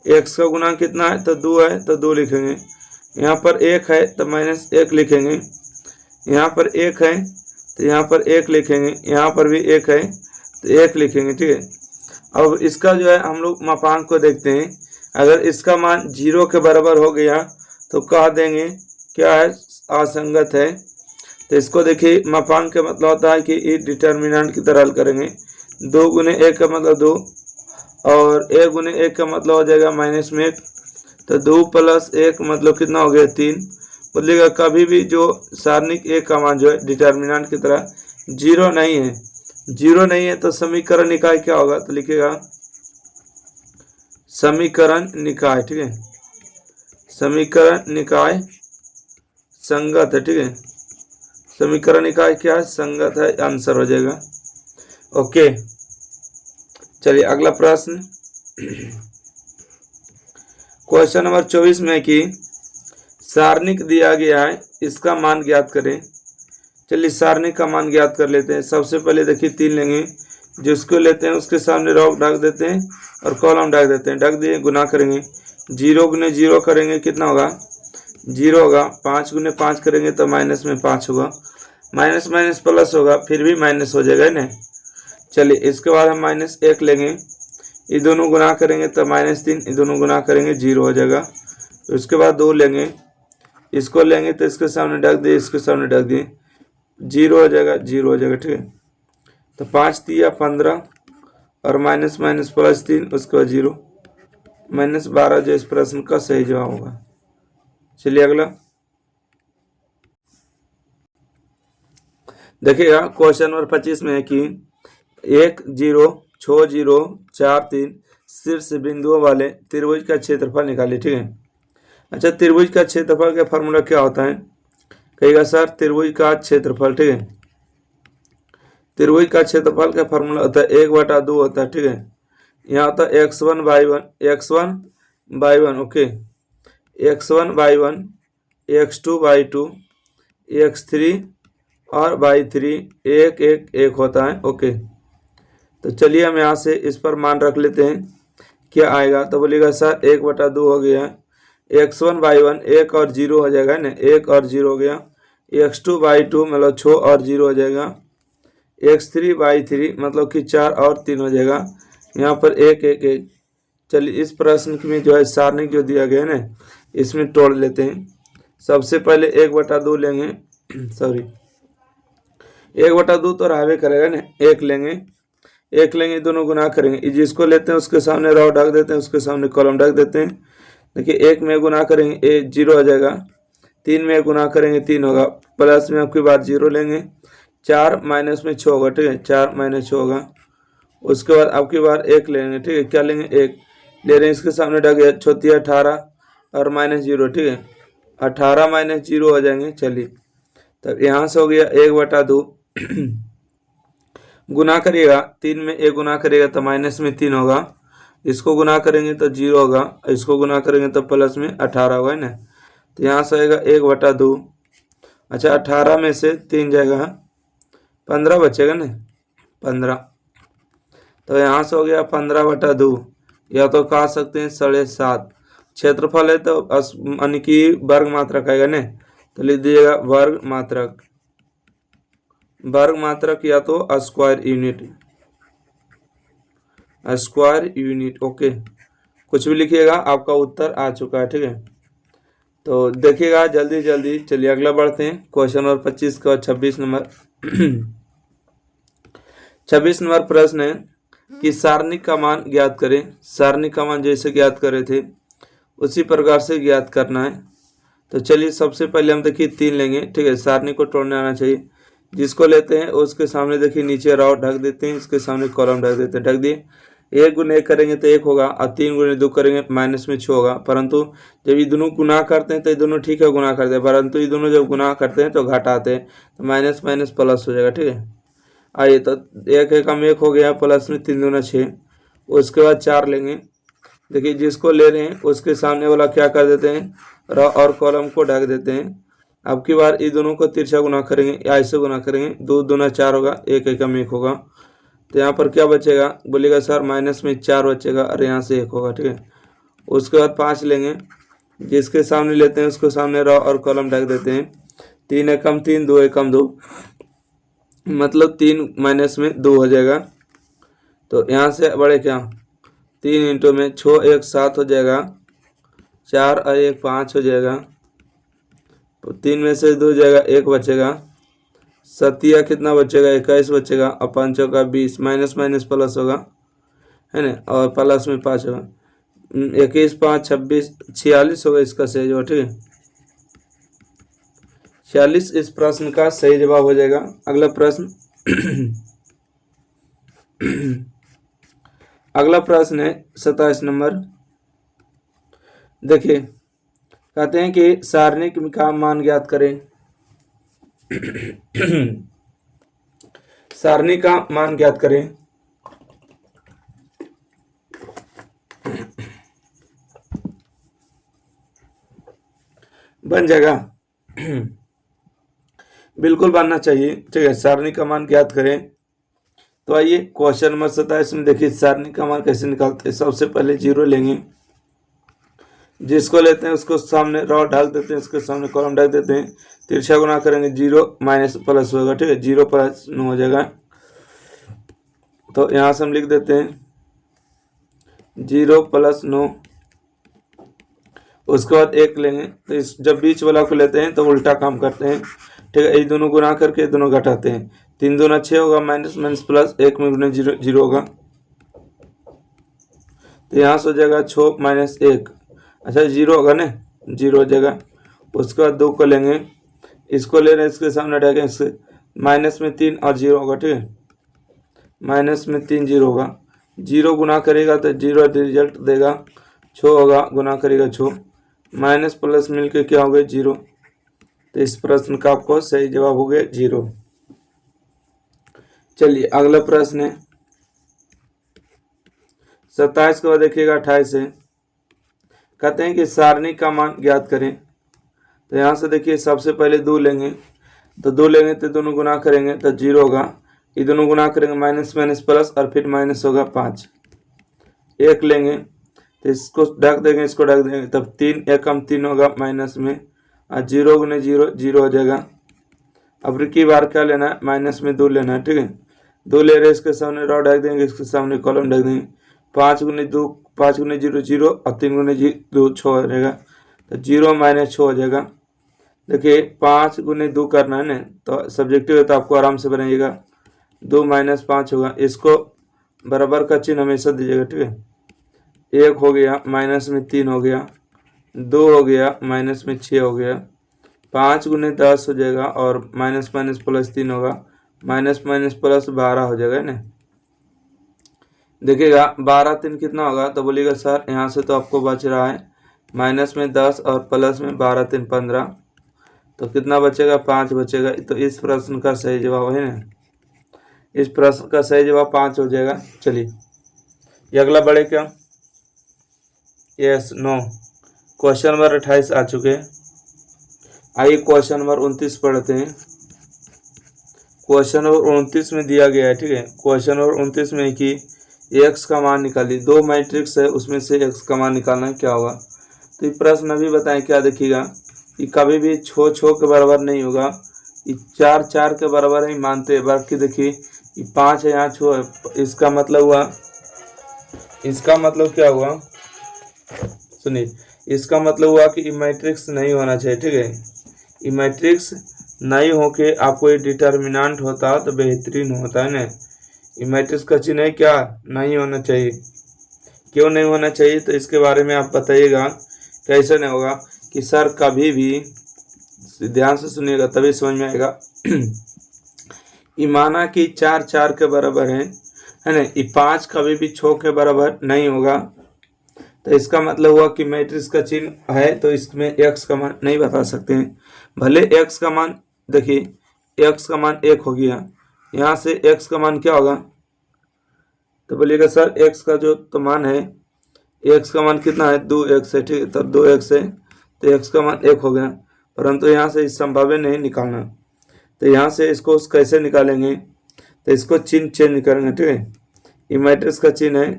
एक्स का गुणांक कितना है? तो 2 है, तो 2 लिखेंगे। यहाँ पर 1 है तो -1 लिखेंगे। यहाँ पर 1 है तो यहाँ पर 1 लिखेंगे। यहाँ पर भी 1 है तो 1 लिखेंगे। ठीक है, अब इसका जो है हम लोग मापांक को देखते हैं। अगर इसका मान 0 के बराबर हो गया तो कह देंगे क्या है? असंगत है। तो इसको देखिए मापांक का मतलब होता है कि ये डिटर्मिनेंट की तरह हल करेंगे। 2 गुने 1 का मतलब 2 और 1 गुने 1 का मतलब हो जाएगा -1, तो 2 प्लस 1 मतलब कितना हो गया? 3। बोलिएगा कभी भी जो सारणिक एक का मान जो है डिटर्मिनेंट की तरह 0 नहीं है, 0 नहीं है तो समीकरण निकाय क्या होगा? तो लिखेगा समीकरण निकाय। ठीक है, समीकरण निकाय संगत है। ठीक है, समीकरण निकाय क्या है? संगत है, आंसर हो जाएगा। ओके, चलिए अगला प्रश्न क्वेश्चन नंबर 24 में कि सारणिक दिया गया है, इसका मान ज्ञात करें। चलिए सारणिक का मान ज्ञात कर लेते हैं। सबसे पहले देखिए 3 लेंगे, जिसको लेते हैं उसके सामने रॉ ढक देते हैं और कॉलम ढक देते हैं। ढक दिए, गुना करेंगे। 0 गुने 0 करेंगे कितना होगा? 0 होगा। 5 गुने 5 करेंगे तो माइनस में 5 होगा। माइनस माइनस प्लस होगा, फिर भी माइनस हो जाएगा ना। चलिए इसके बाद हम -1 लेंगे। ये दोनों गुना करेंगे तो -3, ये दोनों गुना करेंगे 0 हो जाएगा। तो इसके बाद 2 लेंगे, इसको लेंगे तो इसके सामने ढक दिए, इसके सामने ढक दिए, 0 हो जाएगा, 0 हो जाएगा। ठीक है, तो 5 तिया 15 और माइनस माइनस प्लस 3, उसके बाद 0 -12 जो इस प्रश्न का सही जवाब होगा। चलिए अगला देखिएगा। क्वेश्चन नंबर 25 में है कि 1 0 6 0 4 3 शीर्ष बिंदुओं वाले त्रिभुज का क्षेत्रफल निकालिए। ठीक है, अच्छा त्रिभुज का क्षेत्रफल का फॉर्मूला क्या होता है? कहिएगा सर त्रिभुज का क्षेत्रफल। ठीक है, त्रिभुज का क्षेत्रफल का फॉर्मूला होता है 1/2 होता है। ठीक है, यहाँ होता है x1/1 okay, x1/1 x2/2 x3 और y3 1 1 1 होता है। ओके, तो चलिए हम यहाँ से इस पर मान रख लेते हैं, क्या आएगा? तो बोलिएगा सर 1/2 हो गया, x1/1 1 और 0 हो जाएगा ना, 1 और 0 हो गया। x2/2 मतलब 6 और 0 हो जाएगा। x3/3 मतलब कि 4 और 3 हो जाएगा। यहाँ पर 1 1 1। चलिए इस प्रश्न में जो है सारणिक जो दिया गया है ना, इसमें तोड़ लेते हैं। सबसे पहले 1/2 लेंगे, सॉरी 1/2 तो रहबे करेगा ना, 1 लेंगे, 1 लेंगे, दोनों गुना करेंगे। जिसको लेते हैं उसके सामने रॉ ढक देते हैं, उसके सामने कॉलम ढक देते हैं। देखिए 1 में गुना करेंगे 0 हो जाएगा, 3 में गुना करेंगे 3 होगा, प्लस में आपकी बार 0 लेंगे, 4 माइनस में 6 होगा। ठीक है, 4 - 6 होगा। उसके बाद आपकी बार 1 लेंगे। ठीक है, क्या लेंगे? 1 ले रहे हैं, इसके सामने ढक गया, 6 × 18 और -0। ठीक है, 18 माइनस 0 हो जाएंगे। चलिए तब यहाँ से हो गया 1/2 गुना करिएगा 3 में 1 गुना करिएगा तो माइनस में 3 होगा, इसको गुना करेंगे तो 0 होगा, इसको गुना करेंगे तो प्लस में 18 होगा ना। तो यहाँ से आएगा 1/2। अच्छा 18 में से 3 जाएगा 15 बचेगा ना 15। तो यहाँ से हो गया 15/2, या तो कहा सकते हैं 7.5। क्षेत्रफल है तो यानी कि वर्ग मात्रक आएगा ना, तो लिख दीजिएगा वर्ग मात्रक, वर्ग मात्रक या तो square unit, square unit. Okay कुछ भी लिखिएगा, आपका उत्तर आ चुका है। ठीक है तो देखिएगा जल्दी जल्दी। चलिए अगला बढ़ते हैं क्वेश्चन नंबर 25 का 26 नंबर 26 नंबर प्रश्न है कि सारणी का मान ज्ञात करें। सारणी का मान जैसे ज्ञात करे थे उसी प्रकार से ज्ञात करना है। तो चलिए सबसे पहले हम देखिए 3 लेंगे। ठीक है सारणी को तोड़ने आना चाहिए। जिसको लेते हैं उसके सामने देखिए नीचे रो ढक देते हैं, इसके सामने कॉलम ढक देते हैं, ढक दिए। 1 गुना 1 करेंगे तो 1 होगा, और 3 गुना 2 करेंगे माइनस में 6 होगा। परंतु जब ये दोनों गुना करते हैं तो ये दोनों ठीक है गुना करते हैं, परंतु ये दोनों जब गुना करते हैं तो घटाते हैं, तो माइनस माइनस प्लस हो जाएगा। ठीक है आइए तो 1 एकम 1 हो गया, प्लस में 3 दूना 6। उसके बाद 4 लेंगे। देखिए जिसको ले रहे हैं उसके सामने वाला क्या कर देते हैं, रो और कॉलम को ढक देते हैं। अब की बार ये दोनों को तिरछा गुना करेंगे या ऐसे गुना करेंगे, 2 दूना 4 होगा, 1 एकम 1 होगा। तो यहाँ पर क्या बचेगा, बोलिएगा सर माइनस में 4 बचेगा और यहाँ से 1 होगा। ठीक है उसके बाद 5 लेंगे। जिसके सामने लेते हैं उसको सामने रो और कॉलम ढक देते हैं। 3 एकम 3, 2 एकम 2, मतलब 3 माइनस में 2 हो जाएगा। तो यहाँ से बड़े क्या 3 इंटू में 6 1 7 हो जाएगा, 4 और 1 5 हो जाएगा। 3 में से 2 जाएगा, 1 बचेगा। 7 कितना बचेगा 21 बचेगा, और 5 का 20, माइनस माइनस प्लस होगा है ना, और प्लस में 5 होगा। 21 5 26 46 होगा इसका सही जवाब। ठीक है 46 इस प्रश्न का सही जवाब हो जाएगा। अगला प्रश्न अगला प्रश्न है 27 नंबर। देखिए कहते हैं कि सारणी का मान ज्ञात करें। सारणी का मान ज्ञात करें। बन जाएगा बिल्कुल बनना चाहिए। ठीक है सारणी का मान ज्ञात करें। तो आइए क्वेश्चन नंबर 27 में देखिए सारणी का मान कैसे निकालते हैं। सबसे पहले 0 लेंगे। जिसको लेते हैं उसको सामने रो ढक देते हैं, उसके सामने कॉलम ढक देते हैं। तिरछा गुना करेंगे 0 माइनस प्लस होगा। ठीक है 0 प्लस 9 हो जाएगा। तो यहाँ से हम लिख देते हैं 0 प्लस 9। उसके बाद 1 लेंगे। तो इस जब बीच वाला को लेते हैं तो उल्टा काम करते हैं। ठीक है ये दोनों गुना करके ये दोनों घटाते हैं। 3 दूना 6 होगा, माइनस माइनस प्लस, 1 में गुना 0 0 होगा। तो यहाँ से हो जाएगा 6 माइनस 1, अच्छा 0 होगा ना, 0 हो जाएगा। उसके बाद 2 को लेंगे, इसको ले रहे हैं, इसके सामने ढकें, इससे माइनस में 3 और 0 होगा। ठीक है माइनस में 3 0 होगा। 0 गुना करेगा तो 0 रिजल्ट देगा, 6 होगा, गुना करेगा 6, माइनस प्लस मिलके क्या हो गया 0। तो इस प्रश्न का आपको सही जवाब हो गया 0। चलिए अगला प्रश्न है 27 के बाद देखिएगा 28 है। कहते हैं कि सारणी का मान ज्ञात करें। तो यहाँ से देखिए सबसे पहले 2 लेंगे। तो 2 लेंगे तो दोनों गुना करेंगे तो 0 होगा, ये दोनों गुना करेंगे माइनस माइनस प्लस, और फिर माइनस होगा 5। 1 लेंगे तो इसको ढक देंगे, इसको ढक देंगे, तब 3 एकम 3 होगा माइनस में, और 0 गुने 0 0 हो जाएगा। अब की बार क्या लेना है, माइनस में 2 लेना है। ठीक है 2 ले रहे, इसके सामने रो ढक देंगे, इसके सामने कॉलम ढक देंगे। 5 गुने 2 5 गुने 0 0, और 3 गुने 2 6 हो जाएगा। तो 0 माइनस 6 हो जाएगा। देखिए 5 गुने 2 करना है ना, तो सब्जेक्टिव है तो आपको आराम से बनाइएगा। 2 माइनस 5 होगा, इसको बराबर का चिन्ह हमेशा दीजिएगा। ठीक है 1 हो गया, माइनस में 3 हो गया, 2 हो गया, माइनस में 6 हो गया, 5 गुने 10 हो जाएगा, और माइनस माइनस प्लस 3 होगा, माइनस माइनस प्लस 12 हो जाएगा ना। देखिएगा 12 3 कितना होगा, तो बोलिएगा सर यहाँ से तो आपको बच रहा है माइनस में 10 और प्लस में 12 3 15, तो कितना बचेगा? 5 बचेगा। तो इस प्रश्न का सही जवाब है ना, इस प्रश्न का सही जवाब 5 हो जाएगा। चलिए ये अगला बढ़े क्या? Yes no. क्वेश्चन नंबर 28 आ चुके हैं। आइए क्वेश्चन नंबर 29 पढ़ते हैं। क्वेश्चन नंबर 29 में दिया गया है, ठीक है। क्वेश्चन नंबर 29 में कि एक्स का मान निकालिए। दो मैट्रिक्स है, उसमें से एक्स का मान निकालना है, क्या होगा? तो ये प्रश्न अभी बताएं क्या देखिएगा कि कभी भी छो के बराबर नहीं होगा। ये 4 के बराबर ही मानते हैं, बाकी देखिए ये 5 है, यहाँ छो है। इसका मतलब हुआ, इसका मतलब क्या हुआ सुनिए, इसका मतलब हुआ कि ये मैट्रिक्स नहीं होना चाहिए, ठीक है। ये मैट्रिक्स नहीं होके आपको ये डिटर्मिनेंट होता तो बेहतरीन होता है ना। ये मैट्रिक्स का चिन्ह है क्या? नहीं होना चाहिए। क्यों नहीं होना चाहिए? तो इसके बारे में आप बताइएगा। कैसे नहीं होगा कि सर कभी भी, ध्यान से सुनिएगा तभी समझ में आएगा। ये माना कि 4 के बराबर है ना। ये 5 कभी भी 6 के बराबर नहीं होगा, तो इसका मतलब हुआ कि मैट्रिक्स का चिन्ह है, तो इसमें एक्स का मान नहीं बता सकते हैं। भले एक्स का मान देखिए, एक्स का मान 1 हो गया, यहाँ से एक्स का मान क्या होगा? तो बोलिएगा सर एक्स का जो तो मान है, एक्स का मान कितना है? 2x है, ठीक है। तब 2x है तो एक्स का मान 1 हो गया, परंतु यहाँ से इस संभाव्य नहीं निकालना। तो यहाँ से इसको कैसे निकालेंगे? तो इसको चिन्ह चेंज करेंगे, ठीक है। ये मैट्रिक्स का चिन्ह है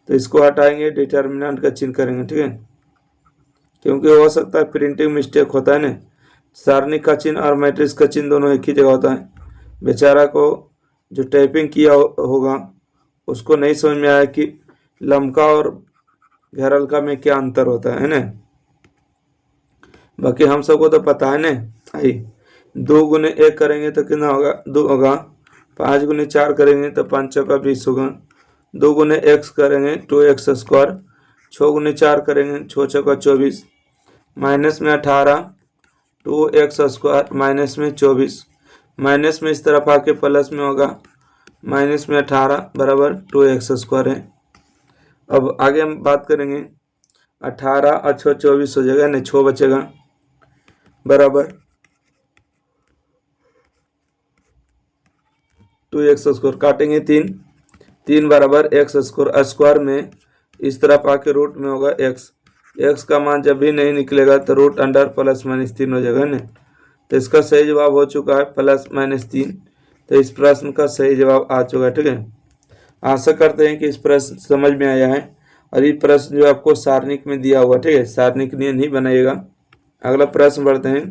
तो इसको हटाएंगे, डिटर्मिनेंट का चिन्ह करेंगे, ठीक है। क्योंकि हो सकता है प्रिंटिंग मिस्टेक होता है ना, सारणिक का चिन्ह और मैट्रिक्स का चिन्ह दोनों एक ही जगह होता है। बेचारा को जो टाइपिंग किया होगा उसको नहीं समझ में आया कि लमका और घेरलका में क्या अंतर होता है ना। बाकी हम सबको तो पता है ना। आई 2 गुने 1 करेंगे तो कितना होगा? 2 होगा। 5 गुने 4 करेंगे तो 5 चौका 20 होगा। 2 गुने x करेंगे 2x स्क्वायर। 6 गुने 4 करेंगे 6 चौका 24। माइनस में 18, 2x स्क्वायर माइनस में 24। माइनस में इस तरफ आके प्लस में होगा, माइनस में 18 बराबर 2x स्क्वायर है। अब आगे हम बात करेंगे, 18 और 6 24 हो जाएगा, नहीं 6 बचेगा, बराबर 2x स्क्वायर। काटेंगे 3 बराबर x स्क्वायर में इस तरफ आके रूट में होगा x का मान जब भी नहीं निकलेगा तो रूट अंडर प्लस माइनस 3 हो जाएगा ना। तो इसका सही जवाब हो चुका है प्लस माइनस 3। तो इस प्रश्न का सही जवाब आ चुका है, ठीक है। आशा करते हैं कि इस प्रश्न समझ में आया है। और ये प्रश्न जो आपको सारणिक में दिया हुआ, ठीक है, सारणिक नहीं बनाइएगा। अगला प्रश्न बढ़ते हैं,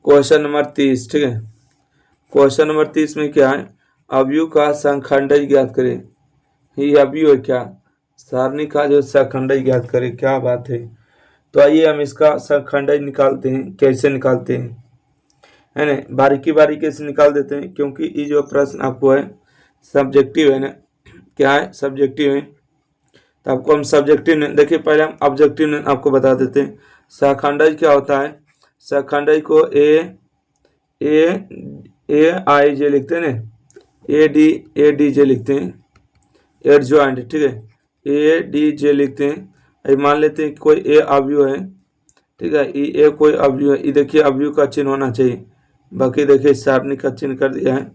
क्वेश्चन नंबर 30, ठीक है। क्वेश्चन नंबर 30 में क्या है? अवयव का संखंडज ज्ञात करें। ये अवयव है क्या? सारणी का जो संखंडज ज्ञात करें, क्या बात है। तो आइए हम इसका संखंडज निकालते हैं। कैसे निकालते हैं है ना, बारीकी से निकाल देते हैं, क्योंकि ये जो प्रश्न आपको है सब्जेक्टिव है ना। क्या है? सब्जेक्टिव है। तो आपको हम सब्जेक्टिव ने देखिए, पहले हम ऑब्जेक्टिव ने आपको बता देते हैं। सहखंडज क्या होता है? सहखंडज को ए आई जे लिखते हैं ना, ए डी जे लिखते हैं, एडजॉइंट, ठीक है। ए डी जे लिखते हैं। मान लेते हैं कि कोई ए अवयव है, ठीक है। ए कोई अवयव है, ये देखिए अवयव का चिन्ह होना चाहिए। बाकी देखिए सारणी का चिन्ह कर दिया है।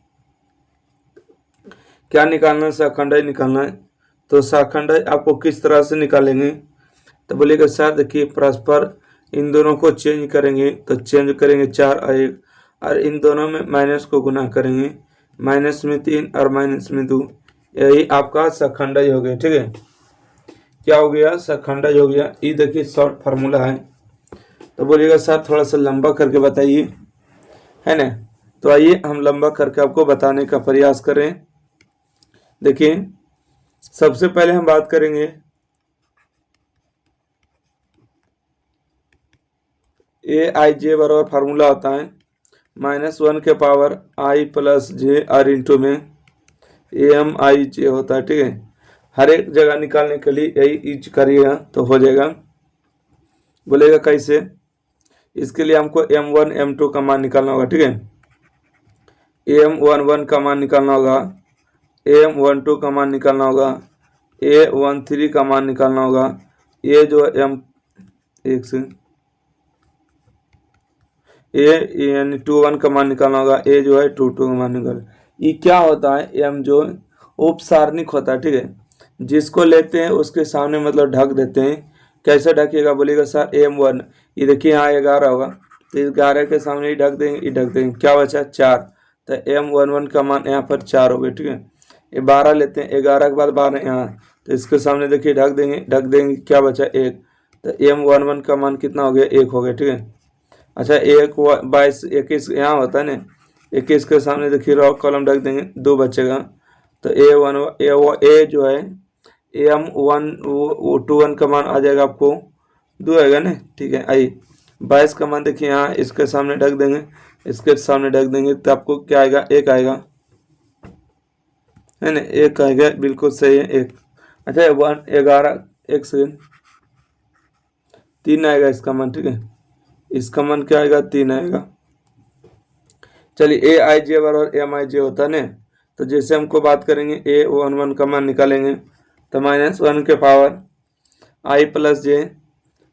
क्या निकालना है? सहखंडज निकालना है। तो सहखंडज आपको किस तरह से निकालेंगे? तो बोलिएगा सर देखिए, परस्पर इन दोनों को चेंज करेंगे, तो चेंज करेंगे 4 और 1, और इन दोनों में माइनस को गुना करेंगे, माइनस में 3 और माइनस में 2। यही आपका सहखंडज हो गया, ठीक है। क्या हो गया? सहखंडज हो गया। ये देखिए शॉर्ट फार्मूला है। तो बोलिएगा सर थोड़ा सा लंबा करके बताइए, है ना। तो आइए हम लंबा करके आपको बताने का प्रयास करें। देखिए सबसे पहले हम बात करेंगे ए आई जे बराबर फार्मूला होता है -1 के power I plus J are into में ए एम आई जे होता है, ठीक है। हर एक जगह निकालने के लिए यही यूज करिएगा तो हो जाएगा। बोलेगा कैसे? इसके लिए हमको m1 m2 का मान निकालना होगा, ठीक है। m11 का मान निकालना होगा, m12 का मान निकालना होगा, a13 का मान निकालना होगा, ए जो है एम, एक से ए यानी 2 1 का मान निकालना होगा, ए जो है 2 2 का मान निकाल। ये क्या होता है, एम जो उपसारणिक होता है, ठीक है, जिसको लेते हैं उसके सामने मतलब ढक देते हैं। कैसे ढकिएगा बोलिएगा सर, M1, ये देखिए यहाँ 11 होगा तो 11 के सामने ही ढक देंगे, ये ढक देंगे, क्या बचा 4, तो M11 का मान यहाँ पर 4 हो गया, ठीक है। ये 12 लेते हैं, 11 के बाद 12 यहाँ, तो इसके सामने देखिए ढक देंगे, क्या बचा 1, तो M11 का मान कितना हो गया, 1 हो गया, ठीक है। अच्छा 22 21 यहाँ होता है ना, 21 के सामने देखिए रॉक कॉलम ढक देंगे, 2 बचेगा, तो ए जो है M1 का मान आ जाएगा आपको 2 आएगा ना, ठीक है। आई 22 का मान देखिए यहाँ इसके सामने ढक देंगे, इसके सामने ढक देंगे, तो आपको क्या आएगा, 1 आएगा, है ना, 1 आएगा, बिल्कुल सही है 1। अच्छा 11 एक सेकेंड, 3 आएगा इसका मान, ठीक है, इसका मान क्या आएगा, 3 आएगा। चलिए AIJ बराबर MIJ होता है ना, तो जैसे हमको बात करेंगे A11 का मान निकालेंगे, तो -1 के power I plus J,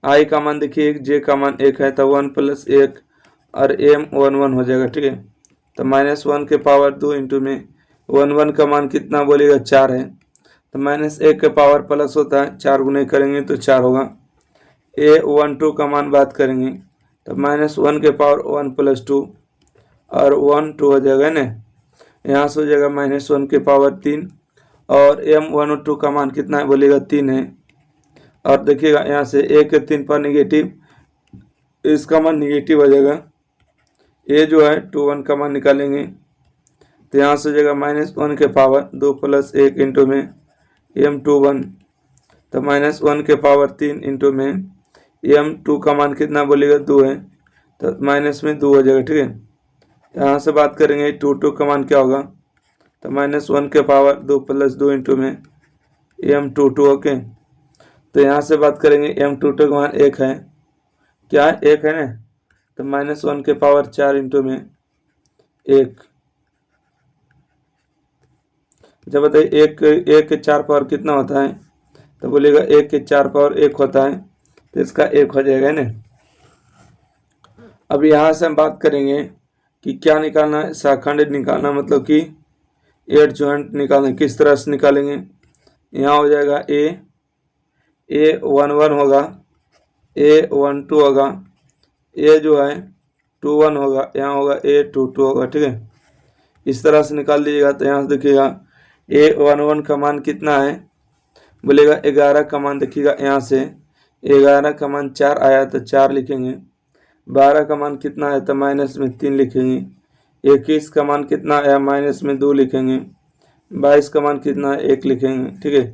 I का मान देखिए J का मान 1 है, तो 1 + 1 और M11 हो जाएगा, ठीक है। तो -1 के पावर 2 इंटू में 11 का मान कितना बोलिएगा, 4 है, तो -1 के पावर प्लस होता है, 4 गुने करेंगे तो 4 होगा। A12 का मान बात करेंगे तो -1 के पावर 1 + 2 और 1 2 हो जाएगा ना, यहाँ से हो जाएगा -1 के पावर 3, और M12 का मान कितना है बोलिएगा, 3 है। और देखिएगा यहाँ से 1 के 3 पर निगेटिव, इसका मान निगेटिव हो जाएगा। ए जो है 2 1 का मान निकालेंगे, तो यहाँ से हो जाएगा -1 के पावर 2 + 1 इंटू में M21, तो -1 के पावर 3 इंटू में M2 का मान कितना बोलिएगा, 2 है, तो माइनस में 2 हो जाएगा, ठीक है। यहाँ से बात करेंगे 2 का मान क्या होगा, तो -1 के पावर 2 + 2 इंटू में M22, ओके। तो यहाँ से बात करेंगे M22 का मान 1 है, क्या है 1 है ना, तो -1 के पावर 4 इंटू में 1, जब बताइए 1 के 4 पावर कितना होता है, तो बोलिएगा 1 के 4 पावर 1 होता है, तो इसका 1 हो जाएगा ना। अब यहाँ से हम बात करेंगे कि क्या निकालना है, शाखंड निकालना, मतलब कि एडजॉइंट निकालना, किस तरह से निकालेंगे। यहाँ हो जाएगा A11 होगा, A12 होगा, ए जो है 21 होगा, यहाँ होगा A22 होगा, ठीक है। इस तरह से निकाल लीजिएगा, तो यहाँ से देखिएगा A11 का मान कितना है बोलेगा 11 का मान, देखिएगा यहाँ से 11 का मान 4 आया तो 4 लिखेंगे, 12 का मान कितना है तो -3 लिखेंगे, 21 का मान कितना आया -2 लिखेंगे, 22 का मान कितना है 1 लिखेंगे, ठीक है।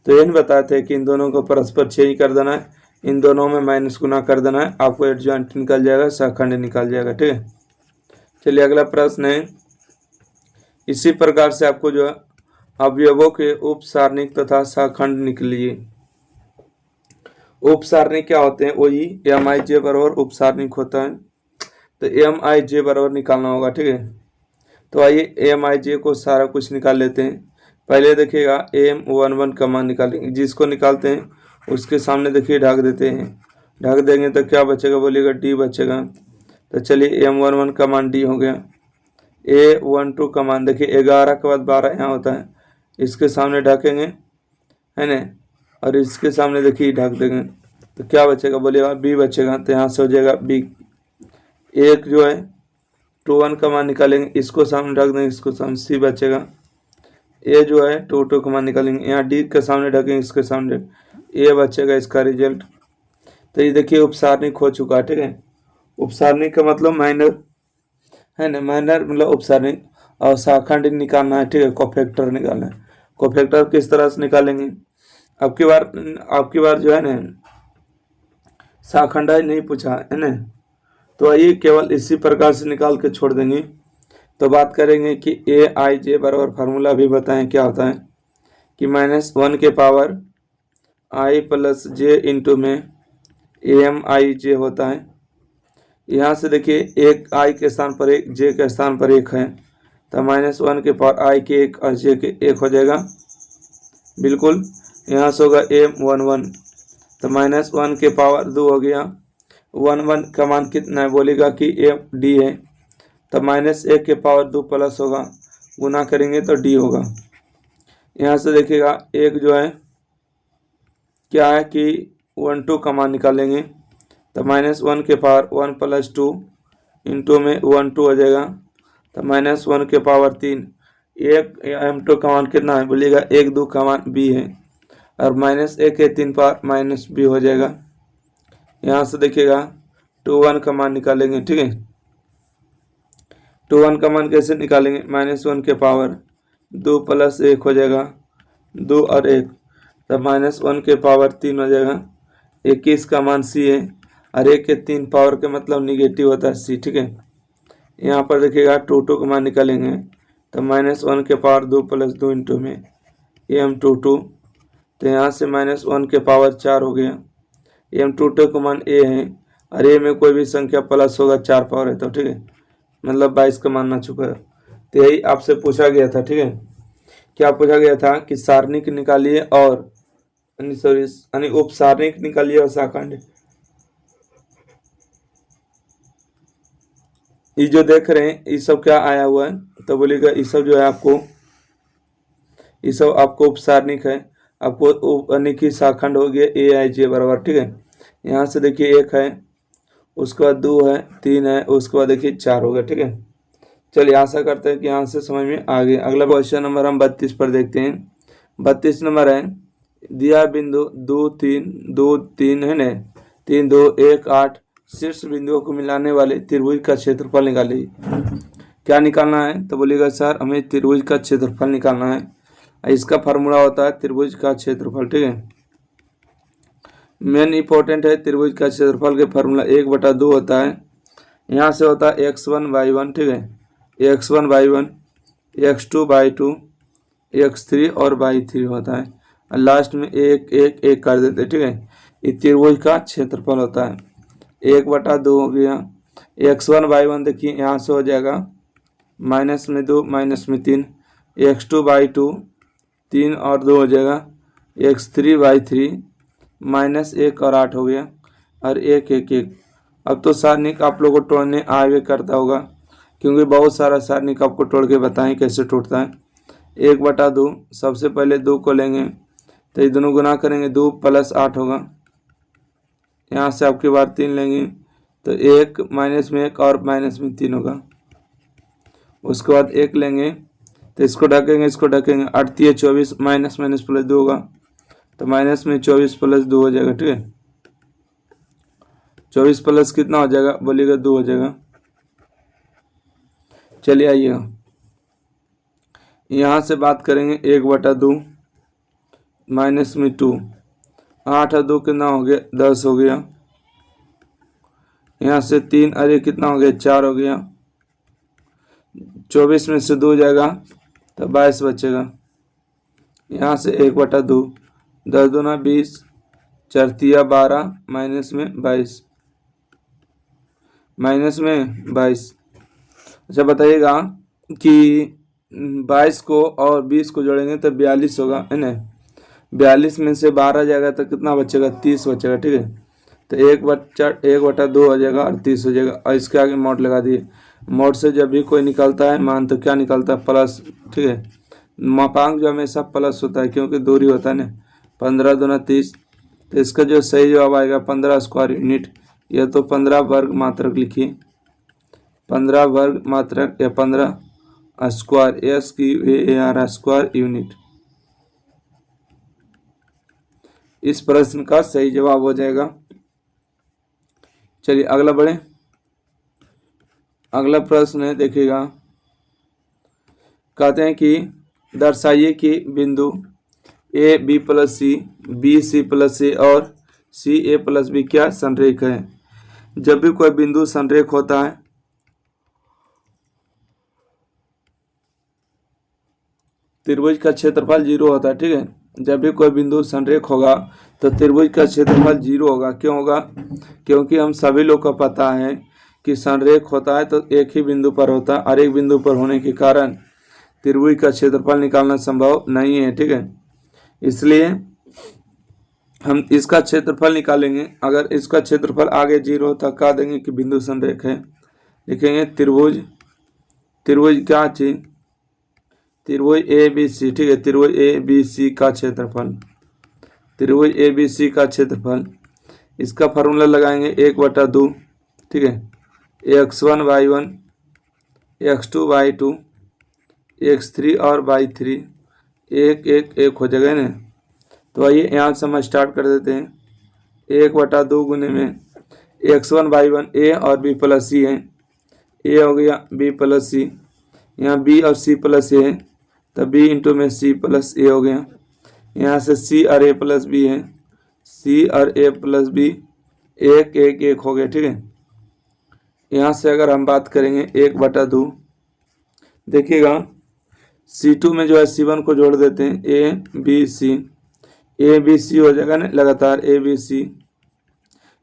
तो ये नहीं बताते हैं कि इन दोनों को परस्पर चेंज कर देना है, इन दोनों में माइनस गुना कर देना है, आपको एडजॉइंट निकल जाएगा, शाखंड निकल जाएगा, ठीक है। चलिए अगला प्रश्न है, इसी प्रकार से आपको जो है अवयवों के उप सारणिक तथा शाखंड निकलिए। उप सारणिक क्या होते हैं, वही MIJ बराबर उप सारणिक होता है, तो MIJ बराबर निकालना होगा, ठीक है। तो आइए MIJ को सारा कुछ निकाल लेते हैं। पहले देखिएगा M11 का मान निकालेंगे, जिसको निकालते हैं उसके सामने देखिए ढक देते हैं, ढक देंगे तो क्या बचेगा बोलिएगा, D बचेगा। तो चलिए M11 का मान D हो गया। A12 का मान देखिए 11 के बाद 12 यहाँ होता है, इसके सामने ढकेंगे, है ना, और इसके सामने देखिए ढक देंगे, तो क्या बचेगा बोलिएगा, B बचेगा। तो यहाँ से हो जाएगा B। एक जो है 2 1 का मान निकालेंगे, इसको सामने ढक देंगे, इसको सामने, C बचेगा। ए जो है 2 2 का मान निकालेंगे, यहाँ D के सामने ढकेंगे, इसके सामने A बचेगा, इसका रिजल्ट। तो ये देखिए उपसारणिक हो चुका है, ठीक है। उपसारणिक का मतलब माइनर, है ना, माइनर मतलब उपसारणिक, और शाखंड निकालना है, ठीक है, कोफैक्टर निकालना है। कोफैक्टर किस तरह से निकालेंगे, आपकी बार जो है ना शाखंड नहीं पूछा है ना, तो आइए केवल इसी प्रकार से निकाल के छोड़ देंगे। तो बात करेंगे कि AIJ बराबर फार्मूला भी बताएं क्या होता है, कि -1 के पावर I + J इंटू में MIJ होता है। यहाँ से देखिए एक I के स्थान पर 1, J के स्थान पर 1 है, तो -1 के पावर I के 1 और J के 1 हो जाएगा, बिल्कुल। यहाँ से होगा M11, तो -1 के पावर 2 हो गया। 1 का मान कितना है बोलेगा कि एफ डी है, तो -1 के पावर 2 प्लस होगा, गुना करेंगे तो डी होगा। यहाँ से देखिएगा एक जो है क्या है कि 1 2 का मान निकालेंगे, तो -1 के पावर 1 + 2 इंटू में 1 2 हो जाएगा, तो -1 के पावर 3। एक m2 का मान कितना है बोलिएगा 1 2 का मान b है, और -1 के 3 पावर -b हो जाएगा। यहाँ से देखिएगा 2 1 का मान निकालेंगे, ठीक है। 2 1 का मान कैसे निकालेंगे, -1 के पावर 2 + 1 हो जाएगा, 2 और 1, तब -1 के पावर 3 हो जाएगा। 21 का मान c है, और 1 के 3 पावर के मतलब निगेटिव होता है c, ठीक है। यहाँ पर देखिएगा 2 2 का मान निकालेंगे, तो -1 के पावर 2 + 2 इंटू में m2 2, तो यहाँ से -1 के पावर 4 हो गया। m2 2 का मान a है, और a में कोई भी संख्या प्लस होगा 4 पावर है तो, ठीक है, मतलब 22 का मान आ चुका है। तो यही आपसे पूछा गया था, ठीक है। क्या पूछा गया था कि सारणिक निकालिए और उप सारणिक निकालिए और शाखंड। ये जो देख रहे हैं ये सब क्या आया हुआ है, तो बोलिएगा ये सब जो है आपको, ये सब आपको उप सारणिक है, आपको उप की शाखंड हो गया aij बराबर, ठीक है। यहाँ से देखिए 1 है, उसके बाद 2 है, 3 है, उसके बाद देखिए 4 हो गया, ठीक है। चलिए आशा करते हैं कि यहाँ से समझ में आ गया। अगला क्वेश्चन नंबर हम 32 पर देखते हैं। 32 नंबर है, दिया बिंदु 2 3 2 3 है न, 3 2 1 8 शीर्ष बिंदुओं को मिलाने वाले त्रिभुज का क्षेत्रफल निकालिए। क्या निकालना है, तो बोलिएगा सर हमें त्रिभुज का क्षेत्रफल निकालना है। इसका फार्मूला होता है त्रिभुज का क्षेत्रफल, ठीक है। मेन इंपॉर्टेंट है त्रिभुज का क्षेत्रफल के फार्मूला 1/2 होता है। यहाँ से होता है x1 y1, ठीक है, x1 y1, x2 y2, x3 और y3 होता है, और लास्ट में 1 1 1 कर देते, ठीक है। ये त्रिभुज का क्षेत्रफल होता है। 1/2 हो गया। x1 y1 देखिए यहाँ से हो जाएगा -2 -3, x2 y2 3 और 2 हो जाएगा, x3 y3 -1 और 8 हो गया, और 1 1 1। अब तो सारणिक आप लोगों को तोड़ने आगे करता होगा, क्योंकि बहुत सारा सारणिक आपको तोड़ के बताएं कैसे टूटता है। 1/2 सबसे पहले 2 को लेंगे, तो ये दोनों गुना करेंगे, 2 + 8 होगा। यहाँ से आपकी बार 3 लेंगे, तो 1 -1 और -3 होगा। उसके बाद 1 लेंगे, तो इसको ढकेंगे, इसको ढकेंगे, 8 3 24, -+2 होगा, तो -24 + 2 हो जाएगा, ठीक है। 24 प्लस कितना हो जाएगा बोलिएगा 2 हो जाएगा। चलिए आइएगा यहाँ से बात करेंगे 1/2 -2, 8 और 2 कितना हो गया 10 हो गया। यहाँ से 3 अरे कितना हो गया 4 हो गया। 24 में से 2 जाएगा तो 22 बचेगा। यहाँ से 1/2, 10 दूना 20, 4 तिया 12, माइनस में 22, अच्छा बताइएगा कि 22 को और 20 को जोड़ेंगे तो 42 होगा, है ना। 42 में से 12 जाएगा तो कितना बचेगा 30 बचेगा, ठीक है। तो 1/2 हो जाएगा और 30 हो जाएगा। और इसके आगे मोड लगा दिए। मोड से जब भी कोई निकलता है मान तो क्या निकलता है प्लस, ठीक है। मापांक जो हमेशा प्लस होता है क्योंकि दूरी होता है ना। 15 दूना 30, तो इसका जो सही जवाब आएगा 15 स्क्वायर यूनिट। यह तो 15 वर्ग मात्रक लिखिए, 15 वर्ग मात्रक या 15 स्क्वायर SQAR स्क्वायर यूनिट इस प्रश्न का सही जवाब हो जाएगा। चलिए अगला बढ़े। अगला प्रश्न है देखिएगा, कहते हैं कि दर्शाइए कि बिंदु AB + C, BC + A और CA + B क्या संरेख है। जब भी कोई बिंदु संरेख होता है त्रिभुज का क्षेत्रफल 0 होता है, ठीक है। जब भी कोई बिंदु संरेख होगा तो त्रिभुज का क्षेत्रफल 0 होगा। क्यों होगा? क्योंकि हम सभी लोग को पता है कि संरेख होता है तो एक ही बिंदु पर होता है, और एक बिंदु पर होने के कारण त्रिभुज का क्षेत्रफल निकालना संभव नहीं है, ठीक है। इसलिए हम इसका क्षेत्रफल निकालेंगे। अगर इसका क्षेत्रफल आगे 0 तो कह देंगे कि बिंदु संरेख है। लिखेंगे त्रिभुज क्या चीज, त्रिभुज ABC, ठीक है, त्रिभुज ABC का क्षेत्रफल, त्रिभुज ABC का क्षेत्रफल। इसका फार्मूला लगाएंगे 1/2, ठीक है, x1 y1 x2 y2 x3 और y3, 1 1 1 हो जाएगा ना। तो आइए यहाँ से हम स्टार्ट कर देते हैं। 1/2 गुने में x1 y1 a और b प्लस c है, a हो गया b प्लस c, यहाँ b और c प्लस a है तो b इंटू में c प्लस a हो गया। यहाँ से c और a प्लस b है, c और a प्लस b 1 1 1 हो गया, ठीक है। यहाँ से अगर हम बात करेंगे 1/2, देखिएगा C2 में जो है C1 को जोड़ देते हैं, A B C हो जाएगा ना लगातार, A B C,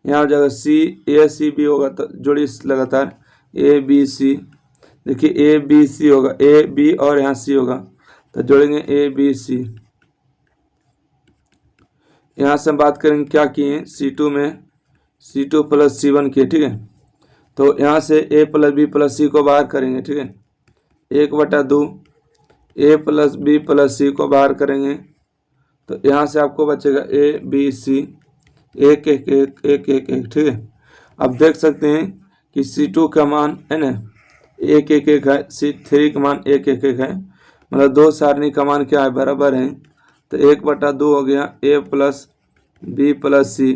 यहाँ हो जाएगा C A C B होगा तो जोड़ी लगातार A B C, देखिए A B C होगा, A B और यहाँ C होगा तो जोड़ेंगे A B C। यहाँ से हम बात करेंगे क्या किए, C2 में C2 प्लस C1 किए, ठीक है। तो यहाँ से A plus B plus C को बाहर करेंगे, ठीक है, 1/2 A plus B plus C को बाहर करेंगे तो यहाँ से आपको बचेगा A B C 1 1 1 1 1 1, ठीक है। अब देख सकते हैं कि C2 का मान है ना 1 1 1 है, C3 का मान 1 1 1 है, मतलब दो सारणी का मान क्या है, बराबर है। तो 1/2 हो गया A plus B plus C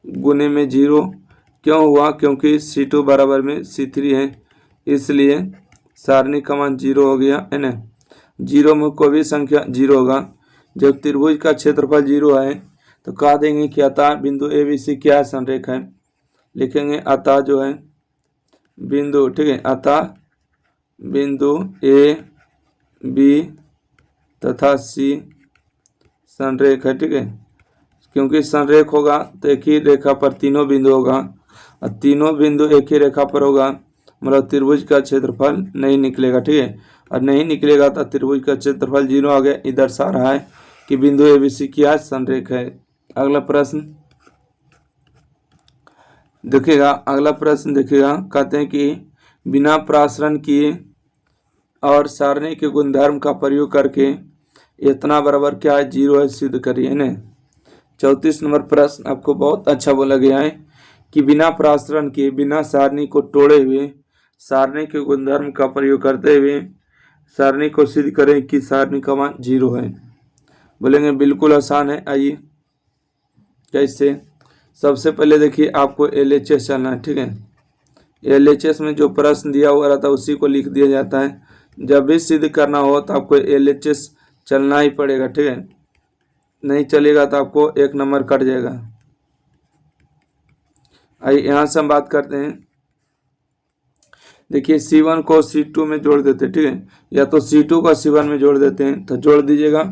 गुने में 0, क्यों हुआ, क्योंकि C2 बराबर में C3 है, इसलिए सारणी का मान 0 हो गया है ना। 0 में कोई भी संख्या 0 होगा। जब त्रिभुज का क्षेत्रफल 0 है तो कह देंगे कि अतः बिंदु ABC क्या है, संरेख है। लिखेंगे अतः जो है बिंदु, ठीक है, अतः बिंदु A B तथा C संरेख है, ठीक है। क्योंकि संरेख होगा तो एक ही रेखा पर तीनों बिंदु होगा और तीनों बिंदु एक ही रेखा पर होगा, मतलब त्रिभुज का क्षेत्रफल नहीं निकलेगा, ठीक है। और नहीं निकलेगा तो त्रिभुज का क्षेत्रफल 0 आ गया। इधर दर्शा रहा है कि बिंदु ABC क्या संरेख है। अगला प्रश्न देखिएगा, अगला प्रश्न देखिएगा, कहते हैं कि बिना प्रासरण किए और सारणी के गुणधर्म का प्रयोग करके इतना बराबर क्या है, 0 है, सिद्ध करिए ना। 34 नंबर प्रश्न आपको बहुत अच्छा बोला गया है कि बिना प्रासरण किए, बिना सारणी को तोड़े हुए, सारणी के गुणधर्म का प्रयोग करते हुए सारणी को सिद्ध करें कि सारणी का मान 0 है। बोलेंगे बिल्कुल आसान है। आइए कैसे, सबसे पहले देखिए आपको LHS चलना है, ठीक है। LHS में जो प्रश्न दिया हुआ रहता है उसी को लिख दिया जाता है। जब भी सिद्ध करना हो तो आपको LHS चलना ही पड़ेगा, ठीक है, नहीं चलेगा तो आपको 1 नंबर कट जाएगा। आइए यहाँ से हम बात करते हैं। देखिए C1 को C2 में जोड़ देते हैं, ठीक है, या तो C2 को C1 में जोड़ देते हैं तो जोड़ दीजिएगा।